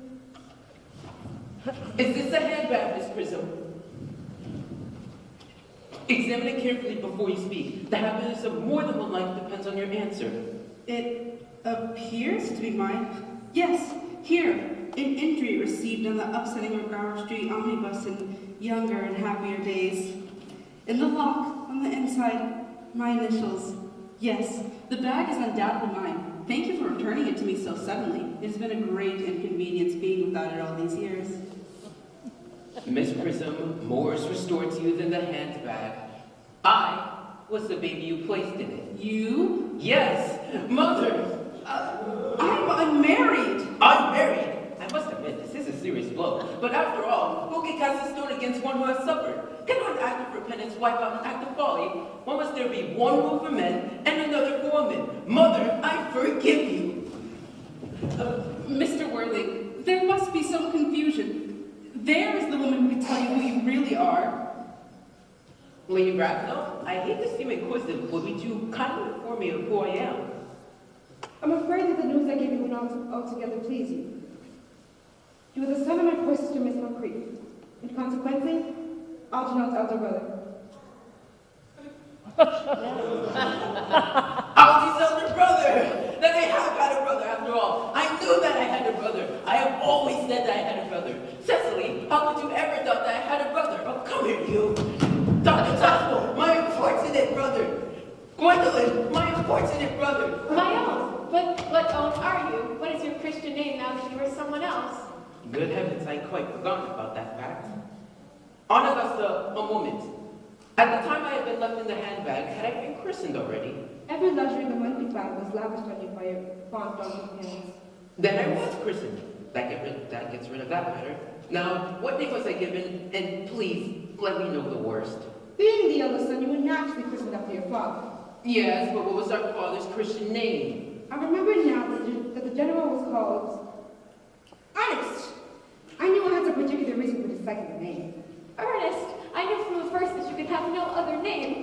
Is this a handbag, Miss Prism? Examine it carefully before you speak. The happiness of more than one life depends on your answer. It appears to be mine. Yes, here, an injury received on the upsetting McGower Street omnibus in younger and happier days. In the lock, on the inside, my initials. Yes, the bag is undoubtedly mine. Thank you for returning it to me so suddenly. It has been a great inconvenience being without it all these years. Miss Prism, more is restored to you than the handbag. I was the baby you placed in it. You? Yes, Mother! I'm unmarried! Unmarried! I must admit, this is a serious blow. But after all, who can cast a stone against one who has suffered? Cannot an act of repentance wipe out an act of folly? Why must there be one rule for men and another for women? Mother, I forgive you! Mr. Worthing, there must be some confusion. There is the woman who can tell you who you really are. Lady Bracknell, I hate to seem inquisitive, but would you kindly inform me of who I am? I'm afraid that the news I gave you will not altogether please you. You are the son of my poor sister, Miss Moncrief, and consequently, Algernon's elder brother. Algy's elder brother! That I have had a brother after all. I knew that I had a brother. I have always said that I had a brother. Cecily, how could you ever doubt that I had a brother? Oh, come here, you. Dr. Tossable, my unfortunate brother. Gwendolyn, my unfortunate brother. My own. But what own are you? What is your Christian name now that you are someone else? Good heavens, I'd quite forgotten about that fact. Aunt Augusta, a moment. At the time I had been left in the handbag, had I been christened already? Every luxury the monthly found was lavished on you by your fond daughter's hands. Then I was christened. That gets rid of that matter. Now, what name was I given? And please, let me know the worst. Being the eldest son, you were naturally christened after your father. Yes, but what was our father's Christian name? I remember now that the general was called Earnest. I knew I had some particular reason for the second name. Ernest, I knew from the first that you could have no other name.